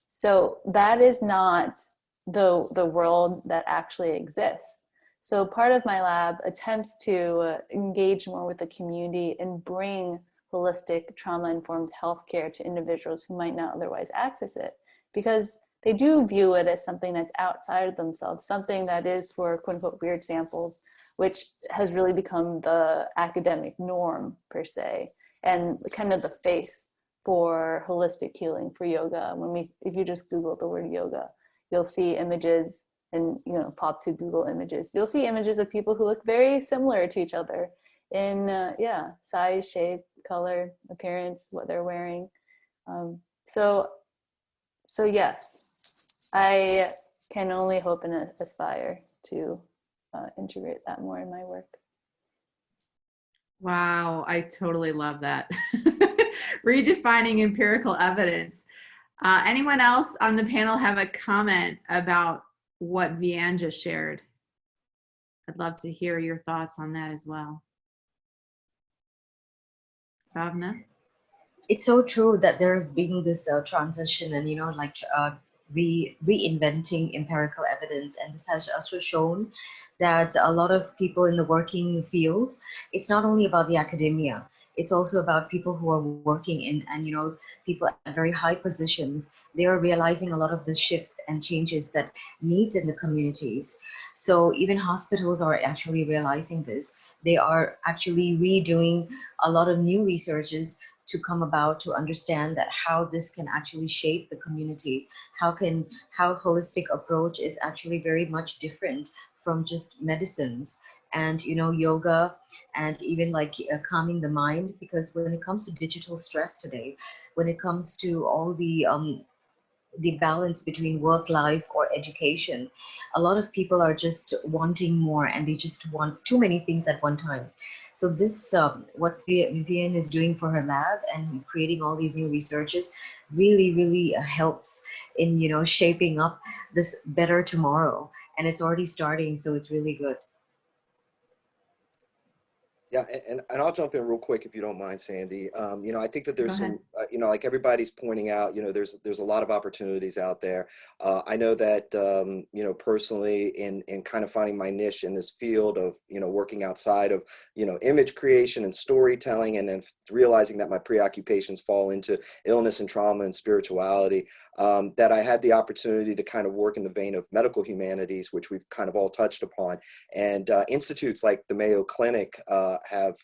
So that is not the world that actually exists. So part of my lab attempts to engage more with the community and bring holistic trauma-informed healthcare to individuals who might not otherwise access it, because they do view it as something that's outside of themselves, something that is for quote unquote weird samples, which has really become the academic norm per se, and kind of the face for holistic healing, for yoga. If you just Google the word yoga, you'll see images, and pop to Google images, you'll see images of people who look very similar to each other in size, shape, color, appearance, what they're wearing. So yes, I can only hope and aspire to integrate that more in my work. Wow, I totally love that. Redefining empirical evidence. Anyone else on the panel have a comment about what Viann just shared? I'd love to hear your thoughts on that as well. Bhavna? It's so true that there's been this transition and, reinventing empirical evidence. And this has also shown that a lot of people in the working field, it's not only about the academia, it's also about people who are working in, and people at very high positions. They are realizing a lot of the shifts and changes that needs in the communities. So even hospitals are actually realizing this. They are actually redoing a lot of new researches to come about to understand that how this can actually shape the community, how holistic approach is actually very much different from just medicines and yoga and even like calming the mind, because when it comes to digital stress today, when it comes to all the balance between work life or education, a lot of people are just wanting more and they just want too many things at one time. So this what Viann is doing for her lab and creating all these new researches really helps in shaping up this better tomorrow, and it's already starting, so it's really good. Yeah, and I'll jump in real quick if you don't mind, Sandy. I think that there's Go ahead. some, like everybody's pointing out, there's a lot of opportunities out there. I know that, personally in kind of finding my niche in this field of, working outside of, image creation and storytelling, and then realizing that my preoccupations fall into illness and trauma and spirituality, that I had the opportunity to kind of work in the vein of medical humanities, which we've kind of all touched upon. And institutes like the Mayo Clinic have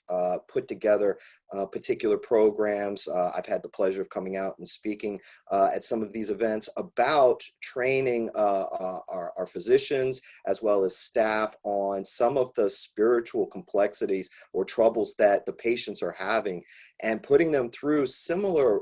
put together particular programs. I've had the pleasure of coming out and speaking at some of these events about training our physicians as well as staff on some of the spiritual complexities or troubles that the patients are having, and putting them through similar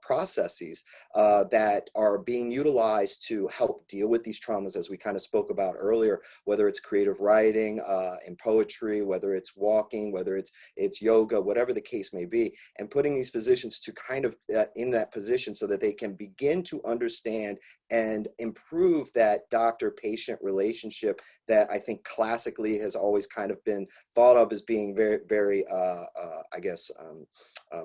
processes that are being utilized to help deal with these traumas, as we kind of spoke about earlier, whether it's creative writing and poetry, whether it's walking, whether it's yoga, whatever the case may be, and putting these physicians to kind of in that position so that they can begin to understand and improve that doctor-patient relationship that I think classically has always kind of been thought of as being very, very,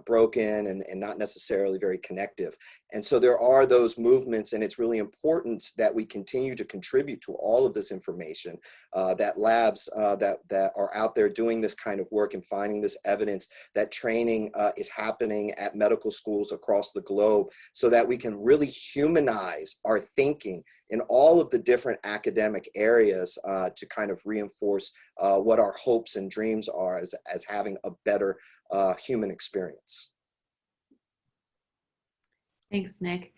broken and not necessarily very connective. And so there are those movements, and it's really important that we continue to contribute to all of this information, that labs that are out there doing this kind of work and finding this evidence, that training is happening at medical schools across the globe, so that we can really humanize our thinking in all of the different academic areas to kind of reinforce what our hopes and dreams are as having a better human experience. Thanks, Nick.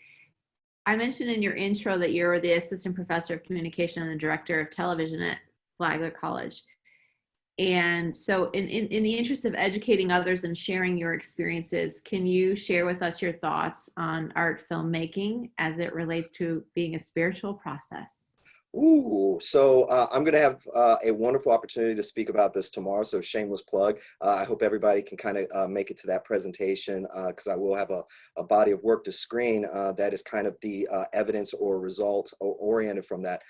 I mentioned in your intro that you're the assistant professor of communication and the director of television at Flagler College. And so in the interest of educating others and sharing your experiences, can you share with us your thoughts on art filmmaking as it relates to being a spiritual process? Ooh, so I'm going to have a wonderful opportunity to speak about this tomorrow. So shameless plug. I hope everybody can kind of make it to that presentation, because I will have a body of work to screen that is kind of the evidence or result oriented from that.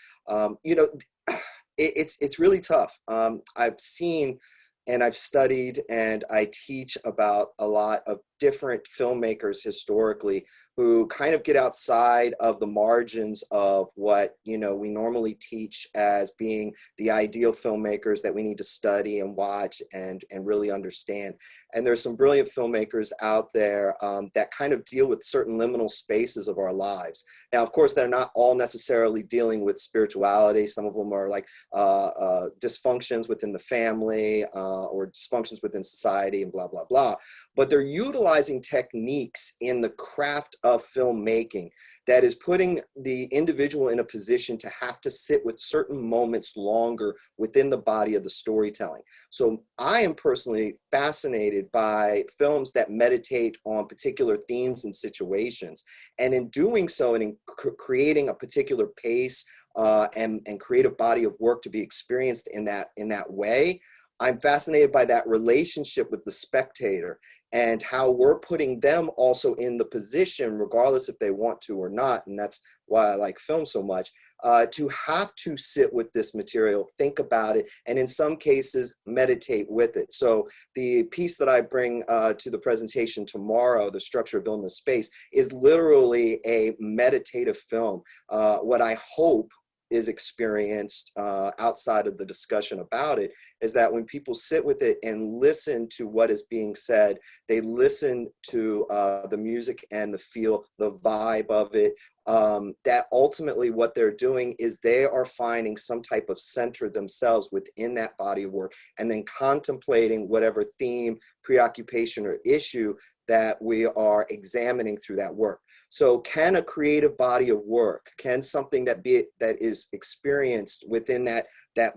It's really tough. I've seen and I've studied and I teach about a lot of different filmmakers historically who kind of get outside of the margins of what, we normally teach as being the ideal filmmakers that we need to study and watch and really understand. And there's some brilliant filmmakers out there that kind of deal with certain liminal spaces of our lives. Now, of course, they're not all necessarily dealing with spirituality. Some of them are like dysfunctions within the family or dysfunctions within society and blah, blah, blah. But they're utilizing techniques in the craft of filmmaking that is putting the individual in a position to have to sit with certain moments longer within the body of the storytelling. So I am personally fascinated by films that meditate on particular themes and situations. And in doing so and in creating a particular pace and creative body of work to be experienced in that way, I'm fascinated by that relationship with the spectator and how we're putting them also in the position, regardless if they want to or not. And that's why I like film so much, to have to sit with this material, think about it, and in some cases, meditate with it. So the piece that I bring to the presentation tomorrow, The Structure of Illness Space, is literally a meditative film. What I hope is experienced outside of the discussion about it is that when people sit with it and listen to what is being said, they listen to the music and the feel, the vibe of it, that ultimately what they're doing is they are finding some type of center themselves within that body of work, and then contemplating whatever theme, preoccupation, or issue that we are examining through that work. So can a creative body of work, can something that is experienced within that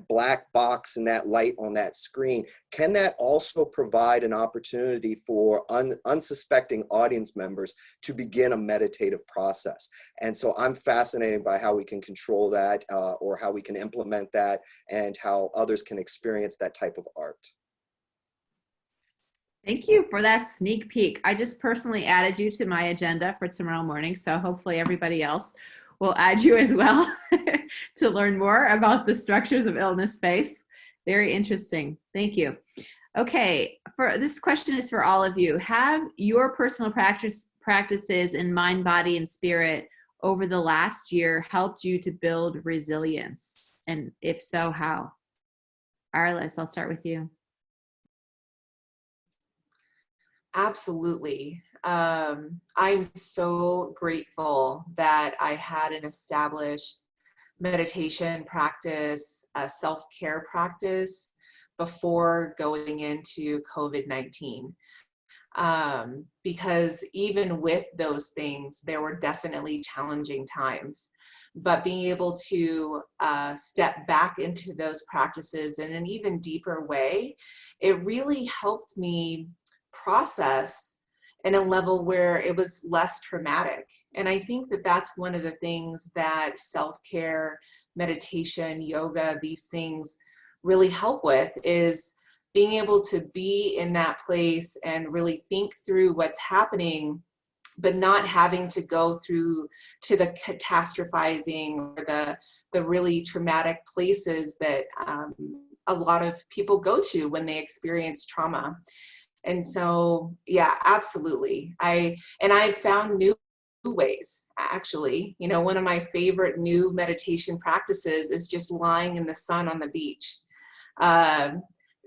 black box and that light on that screen, can that also provide an opportunity for unsuspecting audience members to begin a meditative process? And so I'm fascinated by how we can control that, or how we can implement that, and how others can experience that type of art. Thank you for that sneak peek. I just personally added you to my agenda for tomorrow morning, so hopefully everybody else will add you as well to learn more about the structures of illness space. Very interesting. Thank you. Okay, this question is for all of you. Have your personal practices in mind, body, and spirit over the last year helped you to build resilience? And if so, how? Arliss, I'll start with you. Absolutely. I'm so grateful that I had an established meditation practice, a self-care practice before going into COVID-19. Because even with those things, there were definitely challenging times. But being able to step back into those practices in an even deeper way, it really helped me process in a level where it was less traumatic. And I think that that's one of the things that self-care, meditation, yoga, these things really help with, is being able to be in that place and really think through what's happening, but not having to go through to the catastrophizing or the really traumatic places that a lot of people go to when they experience trauma. And so, yeah, absolutely. I've found new ways, actually. You know, one of my favorite new meditation practices is just lying in the sun on the beach,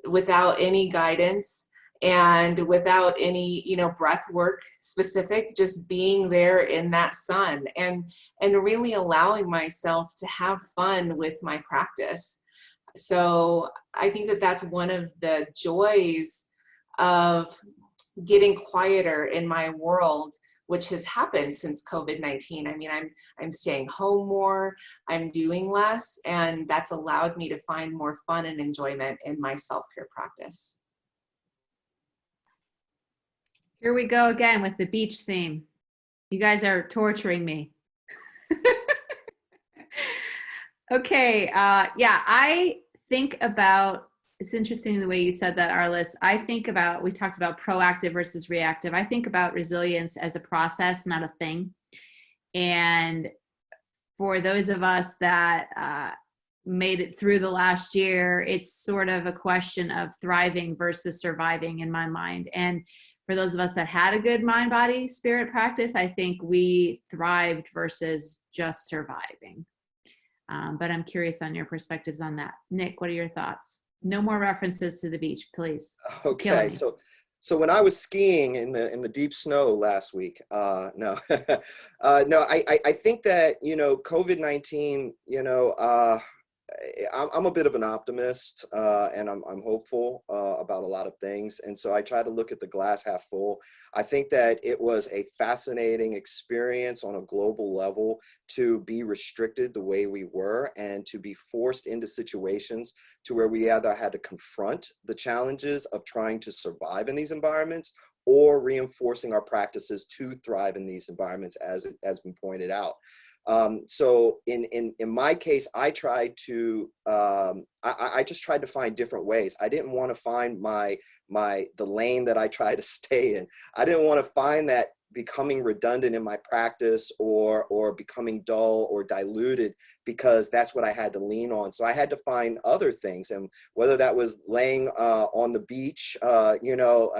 without any guidance and without any, you know, breath work specific, just being there in that sun and really allowing myself to have fun with my practice. So I think that that's one of the joys of getting quieter in my world, which has happened since COVID-19. I mean, I'm staying home more, I'm doing less, and that's allowed me to find more fun and enjoyment in my self-care practice. Here we go again with the beach theme. You guys are torturing me. Okay, yeah, I think about, it's interesting the way you said that, Arliss. I think about, we talked about proactive versus reactive. I think about resilience as a process, not a thing. And for those of us that made it through the last year, it's sort of a question of thriving versus surviving in my mind. And for those of us that had a good mind, body, spirit practice, I think we thrived versus just surviving. But I'm curious on your perspectives on that. Nick, what are your thoughts? No more references to the beach, please. Okay, so when I was skiing in the deep snow last week, no, no, I think that, you know, COVID-19, you know, I'm a bit of an optimist, and I'm hopeful about a lot of things. And so I try to look at the glass half full. I think that it was a fascinating experience on a global level to be restricted the way we were and to be forced into situations to where we either had to confront the challenges of trying to survive in these environments or reinforcing our practices to thrive in these environments, as it has been pointed out. So in my case, I tried to, I just tried to find different ways. I didn't want to find the lane that I try to stay in. I didn't want to find that becoming redundant in my practice or becoming dull or diluted, because that's what I had to lean on. So I had to find other things, and whether that was laying on the beach, you know,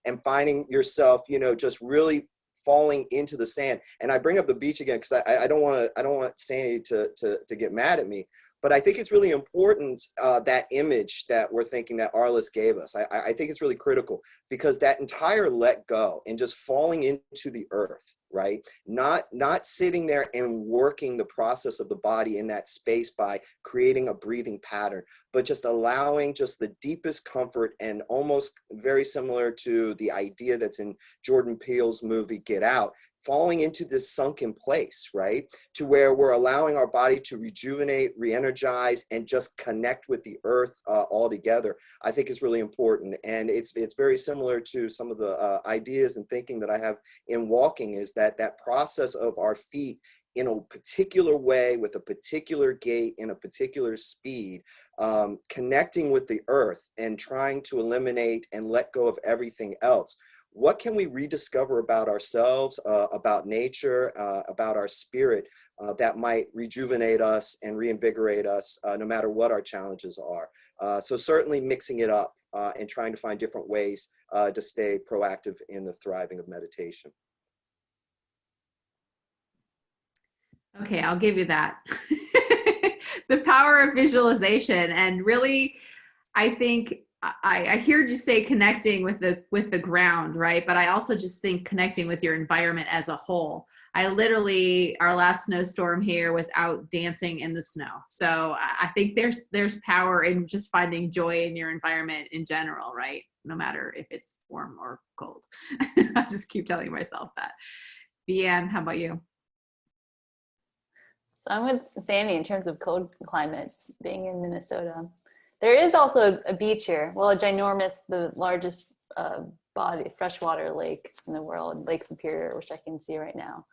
and finding yourself, you know, just really falling into the sand. And I bring up the beach again because I don't want Sandy to get mad at me, But I think it's really important, that image that we're thinking that Arliss gave us. I think it's really critical, because that entire let go and just falling into the earth, right? Not sitting there and working the process of the body in that space by creating a breathing pattern, but just allowing just the deepest comfort, and almost very similar to the idea that's in Jordan Peele's movie Get Out, falling into this sunken place, right? To where we're allowing our body to rejuvenate, re-energize, and just connect with the earth all together, I think is really important. And it's very similar to some of the ideas and thinking that I have in walking, is that process of our feet in a particular way, with a particular gait, in a particular speed, connecting with the earth and trying to eliminate and let go of everything else. What can we rediscover about ourselves, about nature, about our spirit, that might rejuvenate us and reinvigorate us, no matter what our challenges are? So certainly mixing it up and trying to find different ways to stay proactive in the thriving of meditation. Okay, I'll give you that. The power of visualization. And really, I think I heard you say connecting with the ground, right? But I also just think connecting with your environment as a whole. I literally, our last snowstorm here was out dancing in the snow. So I think there's power in just finding joy in your environment in general, right? No matter if it's warm or cold. I just keep telling myself that. Viann, how about you? So I'm with Sandy in terms of cold climates, being in Minnesota. There is also a beach here. Well, a ginormous, the largest freshwater lake in the world, Lake Superior, which I can see right now.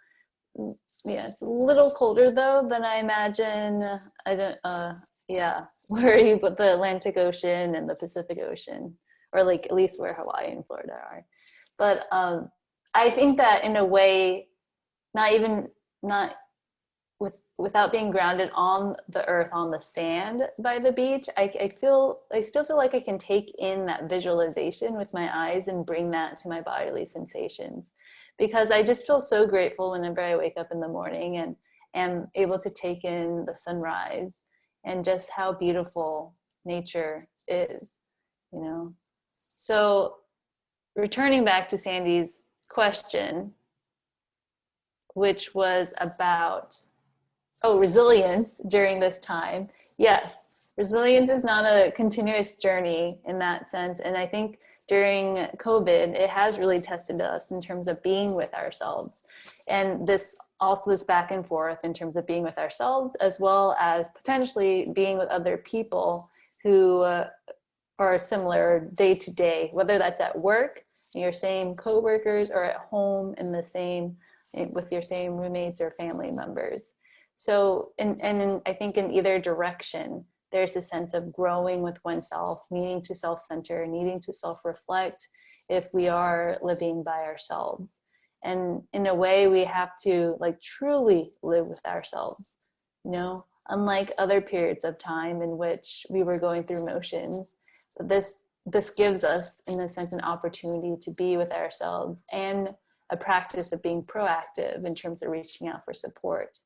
Yeah, it's a little colder though than I imagine. Where but the Atlantic Ocean and the Pacific Ocean, or like at least where Hawaii and Florida are. But I think that in a way, without being grounded on the earth, on the sand by the beach, I still feel like I can take in that visualization with my eyes and bring that to my bodily sensations, because I just feel so grateful whenever I wake up in the morning and am able to take in the sunrise and just how beautiful nature is, you know. So returning back to Sandy's question, which was about resilience during this time. Yes, resilience is not a continuous journey in that sense. And I think during COVID, it has really tested us in terms of being with ourselves. And this back and forth in terms of being with ourselves, as well as potentially being with other people who are similar day to day, whether that's at work, your same coworkers, or at home with your same roommates or family members. So, I think in either direction, there's a sense of growing with oneself, needing to self-center, needing to self-reflect if we are living by ourselves. And in a way, we have to truly live with ourselves, you know, unlike other periods of time in which we were going through motions. This gives us, in a sense, an opportunity to be with ourselves, and a practice of being proactive in terms of reaching out for support.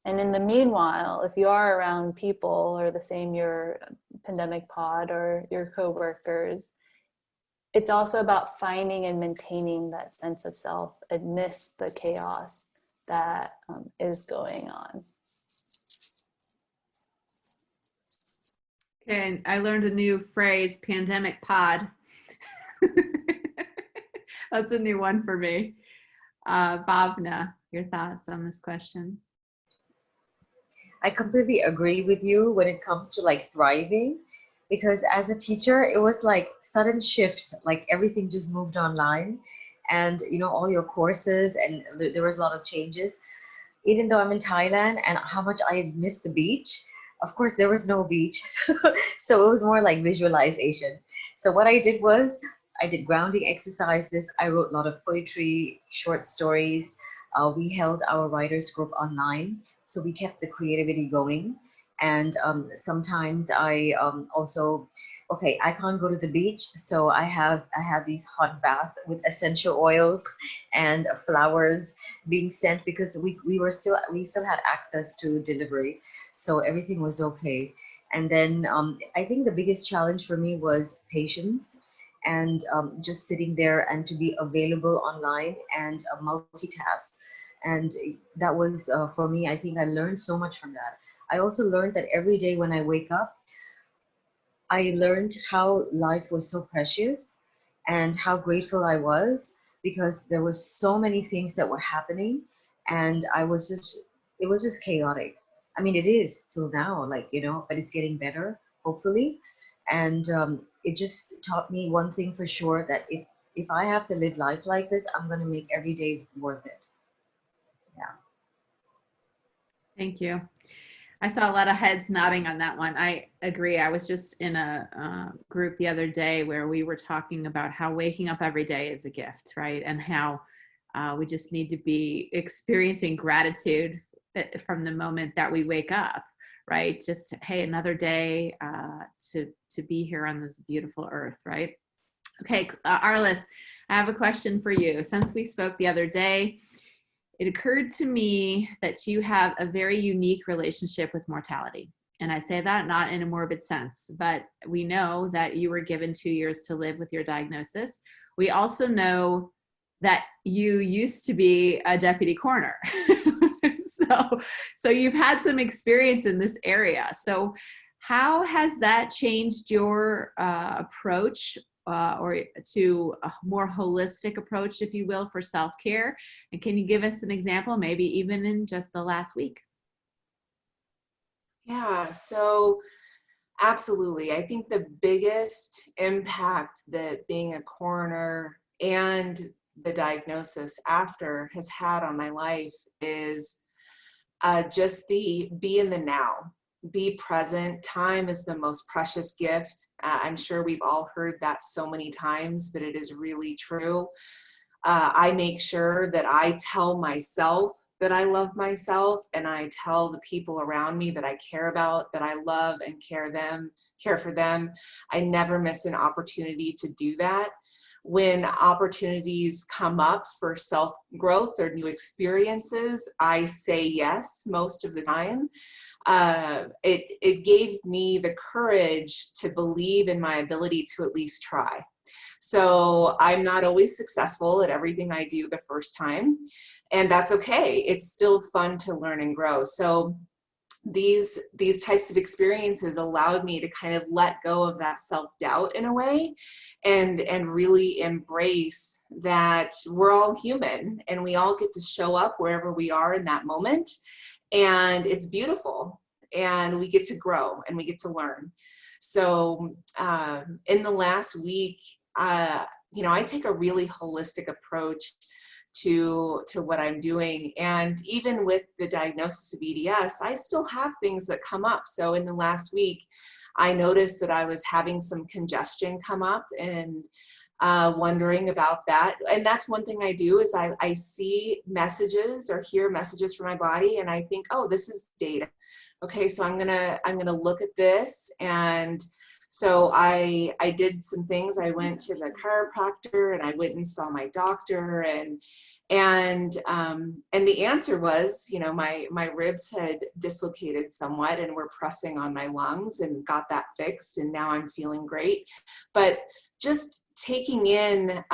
And in the meanwhile, if you are around people or your pandemic pod or your coworkers, it's also about finding and maintaining that sense of self amidst the chaos that is going on. Okay, and I learned a new phrase, pandemic pod. That's a new one for me. Bhavna, your thoughts on this question? I completely agree with you when it comes to thriving, because as a teacher, it was sudden shift, everything just moved online, and all your courses, and there was a lot of changes. Even though I'm in Thailand, and how much I missed the beach, of course there was no beach, so it was more like visualization. So what I did was I did grounding exercises. I wrote a lot of poetry, short stories. We held our writers group online, so we kept the creativity going. And sometimes I also okay, I can't go to the beach, so I have these hot baths with essential oils and flowers being sent, because we still had access to delivery, so everything was okay. And then I think the biggest challenge for me was patience, and just sitting there and to be available online and multitask. And that was for me, I think I learned so much from that. I also learned that every day when I wake up, I learned how life was so precious and how grateful I was, because there were so many things that were happening, and it was just chaotic. I mean, it is till now, like, but it's getting better, hopefully. And it just taught me one thing for sure, that if I have to live life like this, I'm going to make every day worth it. Yeah. Thank you. I saw a lot of heads nodding on that one. I agree. I was just in a group the other day where we were talking about how waking up every day is a gift, right? And how we just need to be experiencing gratitude from the moment that we wake up, right? Just, hey, another day to be here on this beautiful earth, right? Okay, Arliss, I have a question for you. Since we spoke the other day, it occurred to me that you have a very unique relationship with mortality. And I say that not in a morbid sense, but we know that you were given 2 years to live with your diagnosis. We also know that you used to be a deputy coroner. So you've had some experience in this area. So how has that changed your approach or to a more holistic approach, if you will, for self-care? And can you give us an example, maybe even in just the last week? Yeah, so absolutely. I think the biggest impact that being a coroner and the diagnosis after has had on my life is just the be in the now, be present. Time is the most precious gift. I'm sure we've all heard that so many times, but it is really true. I make sure that I tell myself that I love myself, and I tell the people around me that I care about, that I love and care for them. I never miss an opportunity to do that. When opportunities come up for self-growth or new experiences, I say yes most of the time. It gave me the courage to believe in my ability to at least try. So I'm not always successful at everything I do the first time, and that's okay. It's still fun to learn and grow. So these types of experiences allowed me to kind of let go of that self-doubt in a way, and really embrace that we're all human and we all get to show up wherever we are in that moment, and it's beautiful, and we get to grow and we get to learn. So in the last week, I take a really holistic approach to what I'm doing. And even with the diagnosis of EDS, I still have things that come up. So in the last week, I noticed that I was having some congestion come up, and wondering about that. And that's one thing I do, is I see messages or hear messages from my body, and I think, oh, this is data. Okay, so I'm gonna look at this. And so I did some things. I went to the chiropractor, and I went and saw my doctor, and the answer was, my ribs had dislocated somewhat and were pressing on my lungs, and got that fixed, and now I'm feeling great. But just taking in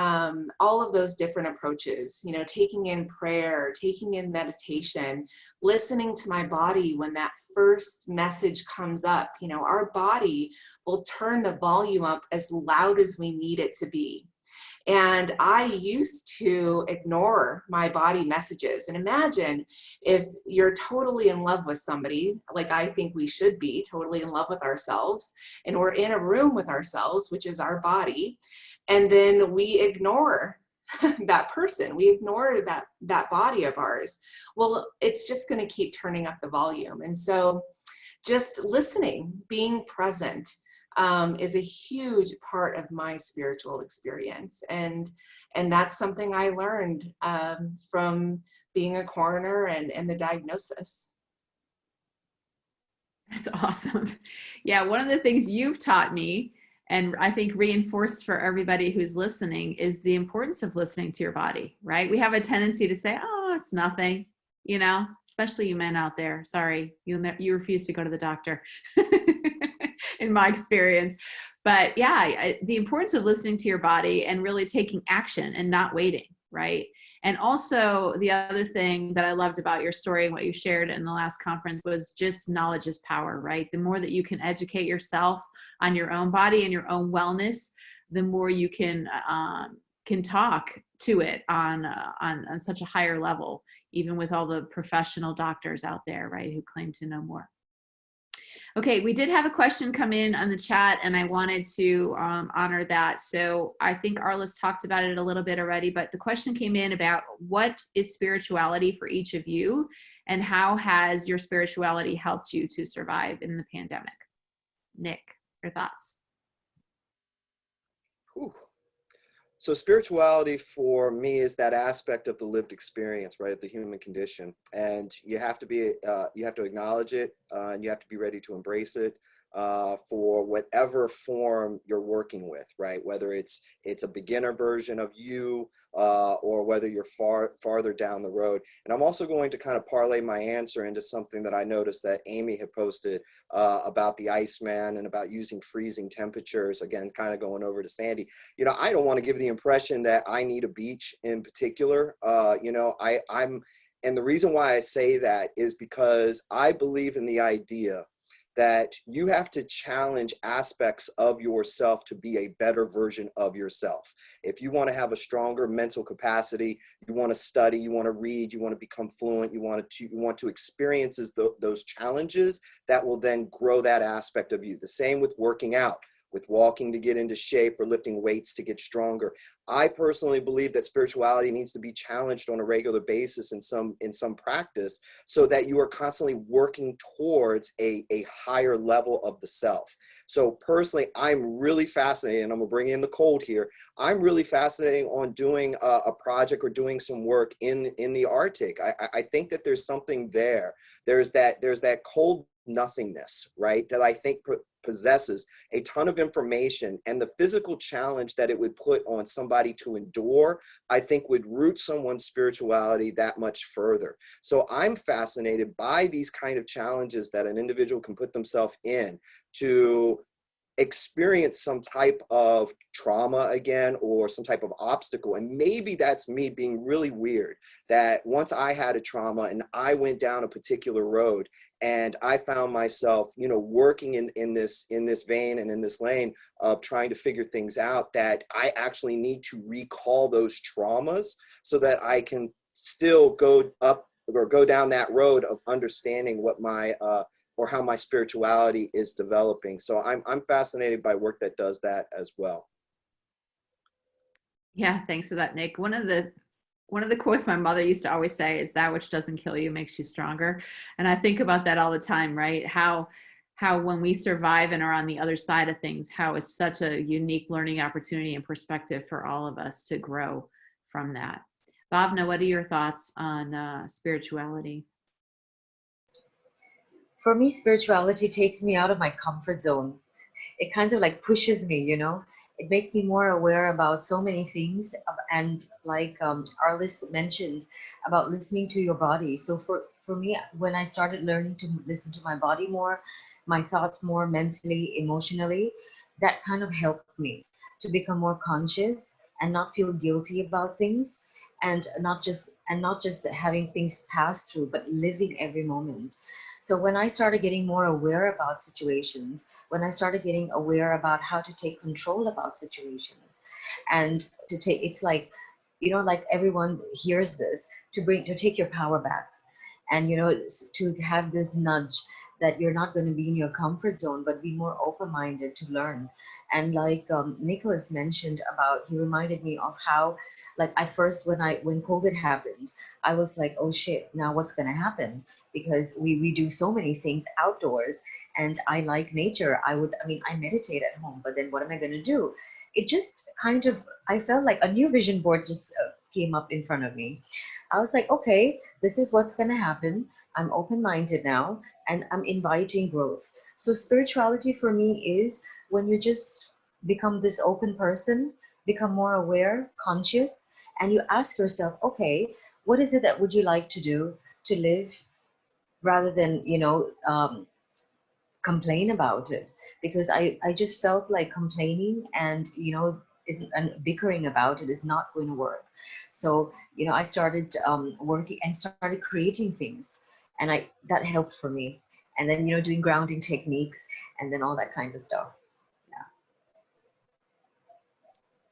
all of those different approaches, taking in prayer, taking in meditation, listening to my body when that first message comes up. Our body will turn the volume up as loud as we need it to be. And I used to ignore my body messages. And imagine if you're totally in love with somebody, like I think we should be totally in love with ourselves, and we're in a room with ourselves, which is our body, and then we ignore that person, we ignore that body of ours. Well, it's just going to keep turning up the volume. And so just listening, being present, is a huge part of my spiritual experience. And that's something I learned from being a coroner and the diagnosis. That's awesome. Yeah, one of the things you've taught me and I think reinforced for everybody who's listening is the importance of listening to your body, right? We have a tendency to say, oh, it's nothing, you know, especially you men out there. Sorry, you refuse to go to the doctor in my experience. But yeah, the importance of listening to your body and really taking action and not waiting, right? And also the other thing that I loved about your story and what you shared in the last conference was just knowledge is power, right? The more that you can educate yourself on your own body and your own wellness, the more you can talk to it on such a higher level, even with all the professional doctors out there, right, who claim to know more. Okay, we did have a question come in on the chat, and I wanted to honor that. So I think Arliss talked about it a little bit already, but the question came in about what is spirituality for each of you, and how has your spirituality helped you to survive in the pandemic? Nick, your thoughts? Whew. So spirituality for me is that aspect of the lived experience, right, of the human condition, and you have to acknowledge it, and you have to be ready to embrace it for whatever form you're working with, right? Whether it's a beginner version of you or whether you're farther down the road. And I'm also going to kind of parlay my answer into something that I noticed that Amy had posted about the Iceman and about using freezing temperatures. Again, kind of going over to Sandy. You know, I don't want to give the impression that I need a beach in particular. You know, and the reason why I say that is because I believe in the idea that you have to challenge aspects of yourself to be a better version of yourself. If you want to have a stronger mental capacity, you want to study, you want to read, you want to become fluent, you want to experience those challenges that will then grow that aspect of you. The same with working out, with walking to get into shape or lifting weights to get stronger. I personally believe that spirituality needs to be challenged on a regular basis in some practice, so that you are constantly working towards a higher level of the self. So personally, I'm really fascinated, and I'm gonna bring in the cold here. I'm really fascinated on doing a project or doing some work in the Arctic. I think that there's something there. There's that cold nothingness, right, that I think possesses a ton of information, and the physical challenge that it would put on somebody to endure, I think would root someone's spirituality that much further. So I'm fascinated by these kind of challenges that an individual can put themselves in to experience some type of trauma again, or some type of obstacle. And maybe that's me being really weird, that once I had a trauma and I went down a particular road and I found myself, you know, working in this vein and in this lane of trying to figure things out, that I actually need to recall those traumas so that I can still go up or go down that road of understanding what my or how my spirituality is developing. So I'm fascinated by work that does that as well. Yeah, thanks for that, Nick. One of the quotes my mother used to always say is, "That which doesn't kill you makes you stronger." And I think about that all the time, right? How when we survive and are on the other side of things, how it's such a unique learning opportunity and perspective for all of us to grow from that. Bhavna, what are your thoughts on spirituality? For me, spirituality takes me out of my comfort zone. It kind of like pushes me, you know. It makes me more aware about so many things, and like Arliss mentioned about listening to your body. So for me, when I started learning to listen to my body more, my thoughts more mentally, emotionally, that kind of helped me to become more conscious and not feel guilty about things, and not just having things pass through, but living every moment. So when I started getting more aware about situations, when I started getting aware about how to take control about situations, and to take, it's like, you know, like everyone hears this, to take your power back, and, you know, to have this nudge that you're not going to be in your comfort zone, but be more open-minded to learn. And like Nicholas mentioned about, he reminded me of how, like, at first when COVID happened, I was like, oh shit, now what's going to happen? Because we do so many things outdoors, and I like nature. I meditate at home, but then what am I going to do? It just kind of, I felt like a new vision board just came up in front of me. I was like, okay, this is what's going to happen. I'm open-minded now, and I'm inviting growth. So spirituality for me is when you just become this open person, become more aware, conscious, and you ask yourself, okay, what is it that would you like to do to live, rather than, complain about it? Because I just felt like complaining and, and bickering about it is not going to work. So, I started working and started creating things, and that helped for me. And then, doing grounding techniques and then all that kind of stuff.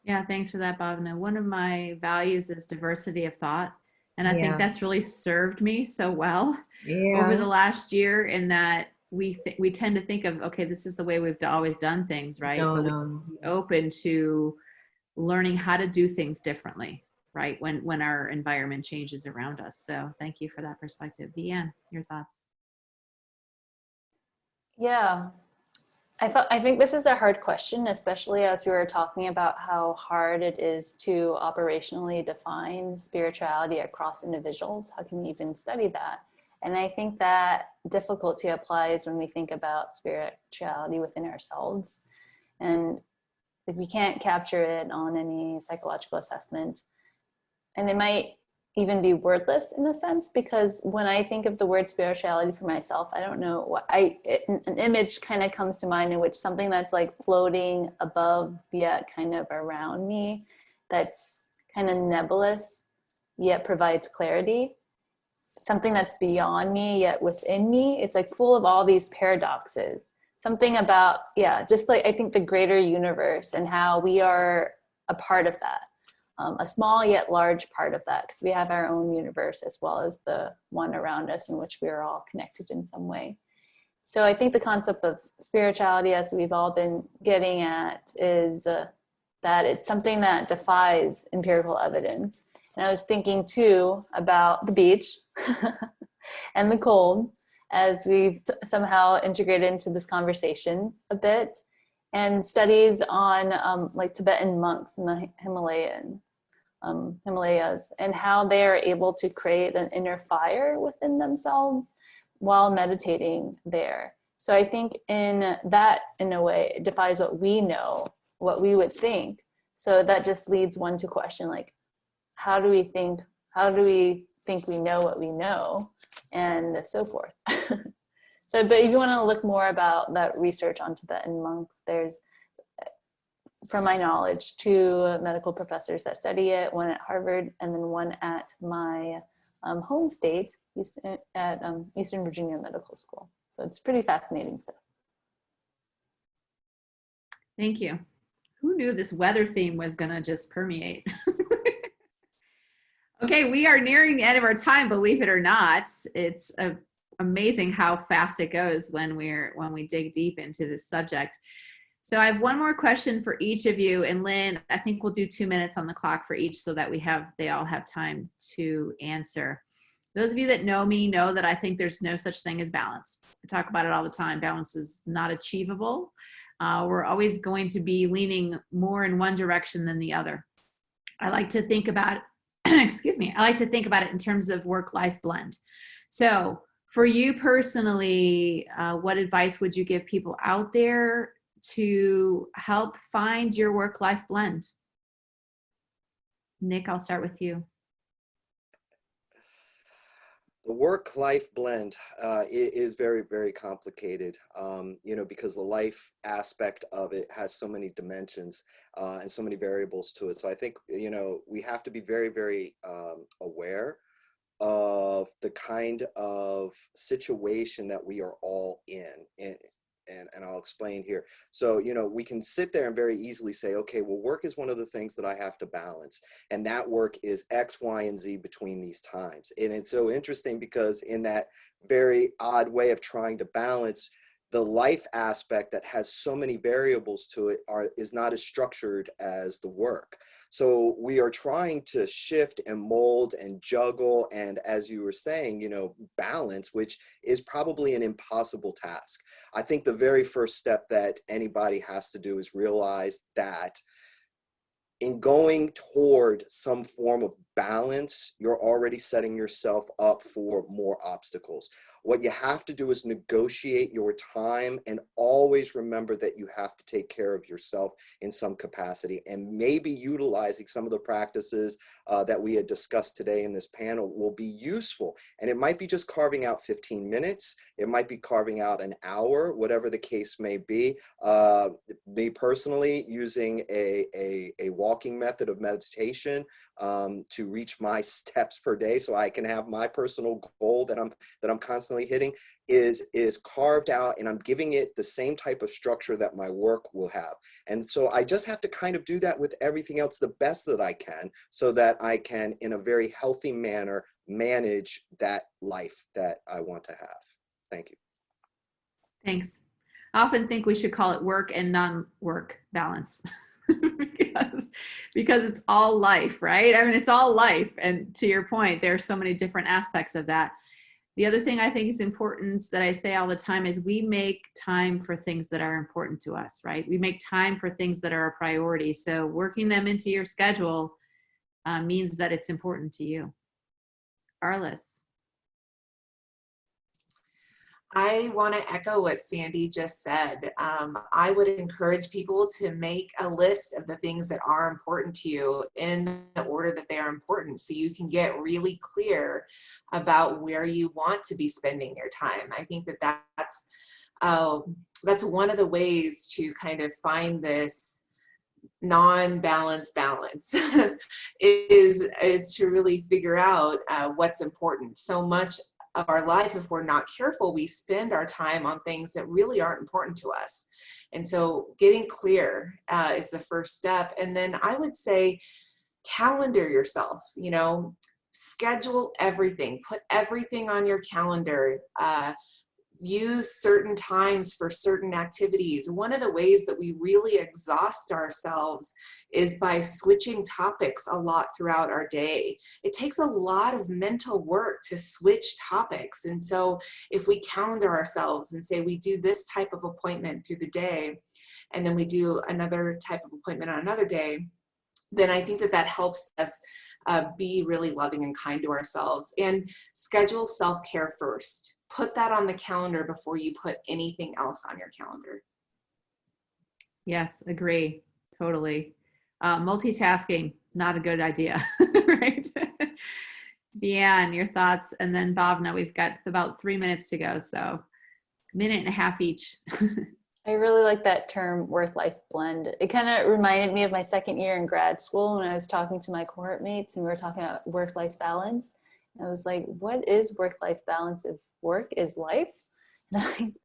Yeah, thanks for that, Bhavna. One of my values is diversity of thought. And I think Yeah. that's really served me so well Yeah. over the last year, in that we tend to think of, okay, this is the way we've always done things, right? No, But no. we be open to learning how to do things differently, right? When our environment changes around us. So thank you for that perspective. Viann, your thoughts? Yeah, I think this is a hard question, especially as we were talking about how hard it is to operationally define spirituality across individuals. How can we even study that? And I think that difficulty applies when we think about spirituality within ourselves. And if we can't capture it on any psychological assessment, and it might even be wordless in a sense, because when I think of the word spirituality for myself, I don't know what an image kind of comes to mind in which something that's like floating above yet kind of around me, that's kind of nebulous yet provides clarity, something that's beyond me yet within me. It's like full of all these paradoxes, something about, yeah, just like I think the greater universe and how we are a part of that. A small yet large part of that, because we have our own universe as well as the one around us in which we are all connected in some way. So I think the concept of spirituality, as we've all been getting at, is that it's something that defies empirical evidence. And I was thinking too about the beach and the cold, as we've somehow integrated into this conversation a bit, and studies on like Tibetan monks in the Himalayas, and how they are able to create an inner fire within themselves while meditating there. So I think in that, in a way, it defies what we know, what we would think. So that just leads one to question, like, how do we think we know what we know, and so forth. So, but if you want to look more about that research on Tibetan monks, there's, from my knowledge, 2 medical professors that study it, one at Harvard and then one at my home state, at Eastern Virginia Medical School. So it's pretty fascinating stuff. Thank you. Who knew this weather theme was going to just permeate? Okay, we are nearing the end of our time, believe it or not. It's amazing how fast it goes when we dig deep into this subject. So I have one more question for each of you, and Lynn, I think we'll do 2 minutes on the clock for each so that they all have time to answer. Those of you that know me know that I think there's no such thing as balance. I talk about it all the time. Balance is not achievable. We're always going to be leaning more in one direction than the other. I like to think about excuse me, I like to think about it in terms of work-life blend. So for you personally, what advice would you give people out there to help find your work-life blend? Nick, I'll start with you. The work-life blend is very, very complicated, because the life aspect of it has so many dimensions and so many variables to it. So I think, we have to be very, very aware of the kind of situation that we are all in. And I'll explain here. So, we can sit there and very easily say, okay, well, work is one of the things that I have to balance. And that work is X, Y, and Z between these times. And it's so interesting because in that very odd way of trying to balance, the life aspect that has so many variables to it is not as structured as the work. So we are trying to shift and mold and juggle, and as you were saying, balance, which is probably an impossible task. I think the very first step that anybody has to do is realize that in going toward some form of balance, you're already setting yourself up for more obstacles. What you have to do is negotiate your time, and always remember that you have to take care of yourself in some capacity, and maybe utilizing some of the practices that we had discussed today in this panel will be useful. And it might be just carving out 15 minutes. It might be carving out an hour, whatever the case may be. Me personally, using a walking method of meditation to reach my steps per day so I can have my personal goal that I'm constantly hitting is carved out, and I'm giving it the same type of structure that my work will have. And so I just have to kind of do that with everything else the best that I can, so that I can, in a very healthy manner, manage that life that I want to have. Thank you. Thanks. I often think we should call it work and non-work balance because it's all life, right? I mean, it's all life. And to your point, there are so many different aspects of that. The other thing I think is important that I say all the time is we make time for things that are important to us, right? We make time for things that are a priority. So working them into your schedule means that it's important to you. Arliss. I want to echo what Sandy just said. I would encourage people to make a list of the things that are important to you in the order that they are important, so you can get really clear about where you want to be spending your time. I think that that's one of the ways to kind of find this non-balance balance is to really figure out what's important. So much of our life, if we're not careful, we spend our time on things that really aren't important to us. And so getting clear is the first step. And then I would say calendar yourself, you know, schedule everything, put everything on your calendar, use certain times for certain activities. One of the ways that we really exhaust ourselves is by switching topics a lot throughout our day. It takes a lot of mental work to switch topics. And so if we calendar ourselves and say we do this type of appointment through the day, and then we do another type of appointment on another day, then I think that that helps us be really loving and kind to ourselves. And schedule self-care first. Put that on the calendar before you put anything else on your calendar. Yes, agree. Totally. Multitasking, not a good idea, right? Viann, your thoughts, and then Bhavna, we've got about 3 minutes to go, so a minute and a half each. I really like that term, work-life blend. It kind of reminded me of my second year in grad school when I was talking to my cohort mates and we were talking about work-life balance. I was like, what is work-life balance if work is life?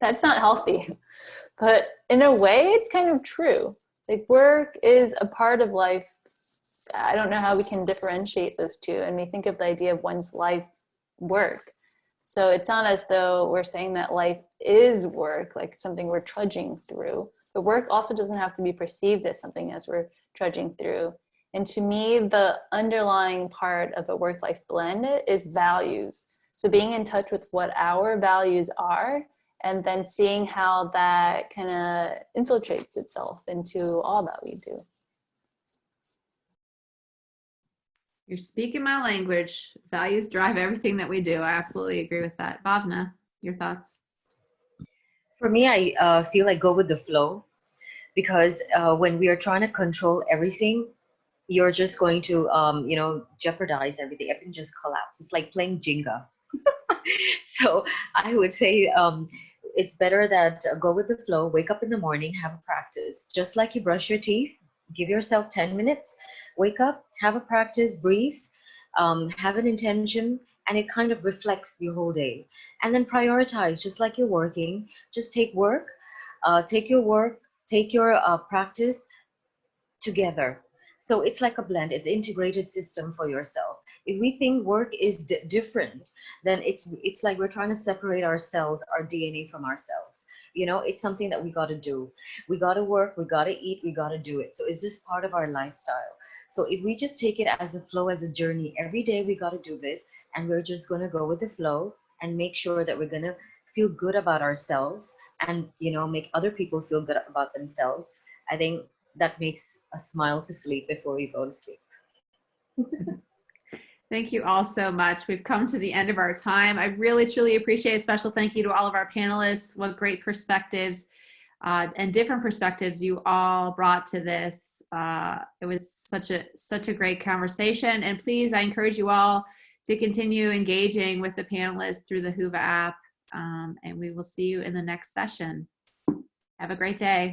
That's not healthy. But in a way, it's kind of true. Like, work is a part of life. I don't know how we can differentiate those two. And we think of the idea of one's life work. So it's not as though we're saying that life is work, like something we're trudging through. But work also doesn't have to be perceived as something as we're trudging through. And to me, the underlying part of a work-life blend is values. So being in touch with what our values are, and then seeing how that kind of infiltrates itself into all that we do. You're speaking my language. Values drive everything that we do. I absolutely agree with that. Bhavna, your thoughts? For me, I feel like go with the flow, because when we are trying to control everything, you're just going to, jeopardize everything. Everything just collapses. It's like playing Jenga. So I would say it's better that go with the flow, wake up in the morning, have a practice. Just like you brush your teeth, give yourself 10 minutes, wake up, have a practice, breathe, have an intention, and it kind of reflects your whole day. And then prioritize, just like you're working, just take your practice together. So it's like a blend, it's an integrated system for yourself. If we think work is different, then it's like we're trying to separate ourselves, our DNA from ourselves. You know, it's something that we got to do. We got to work, we got to eat, we got to do it. So it's just part of our lifestyle. So if we just take it as a flow, as a journey, every day we got to do this, and we're just going to go with the flow and make sure that we're going to feel good about ourselves and, make other people feel good about themselves. I think that makes a smile to sleep before we go to sleep. Thank you all so much. We've come to the end of our time. I really, truly appreciate a special thank you to all of our panelists. What great perspectives and different perspectives you all brought to this. It was such a great conversation. And please, I encourage you all to continue engaging with the panelists through the Whova app. And we will see you in the next session. Have a great day.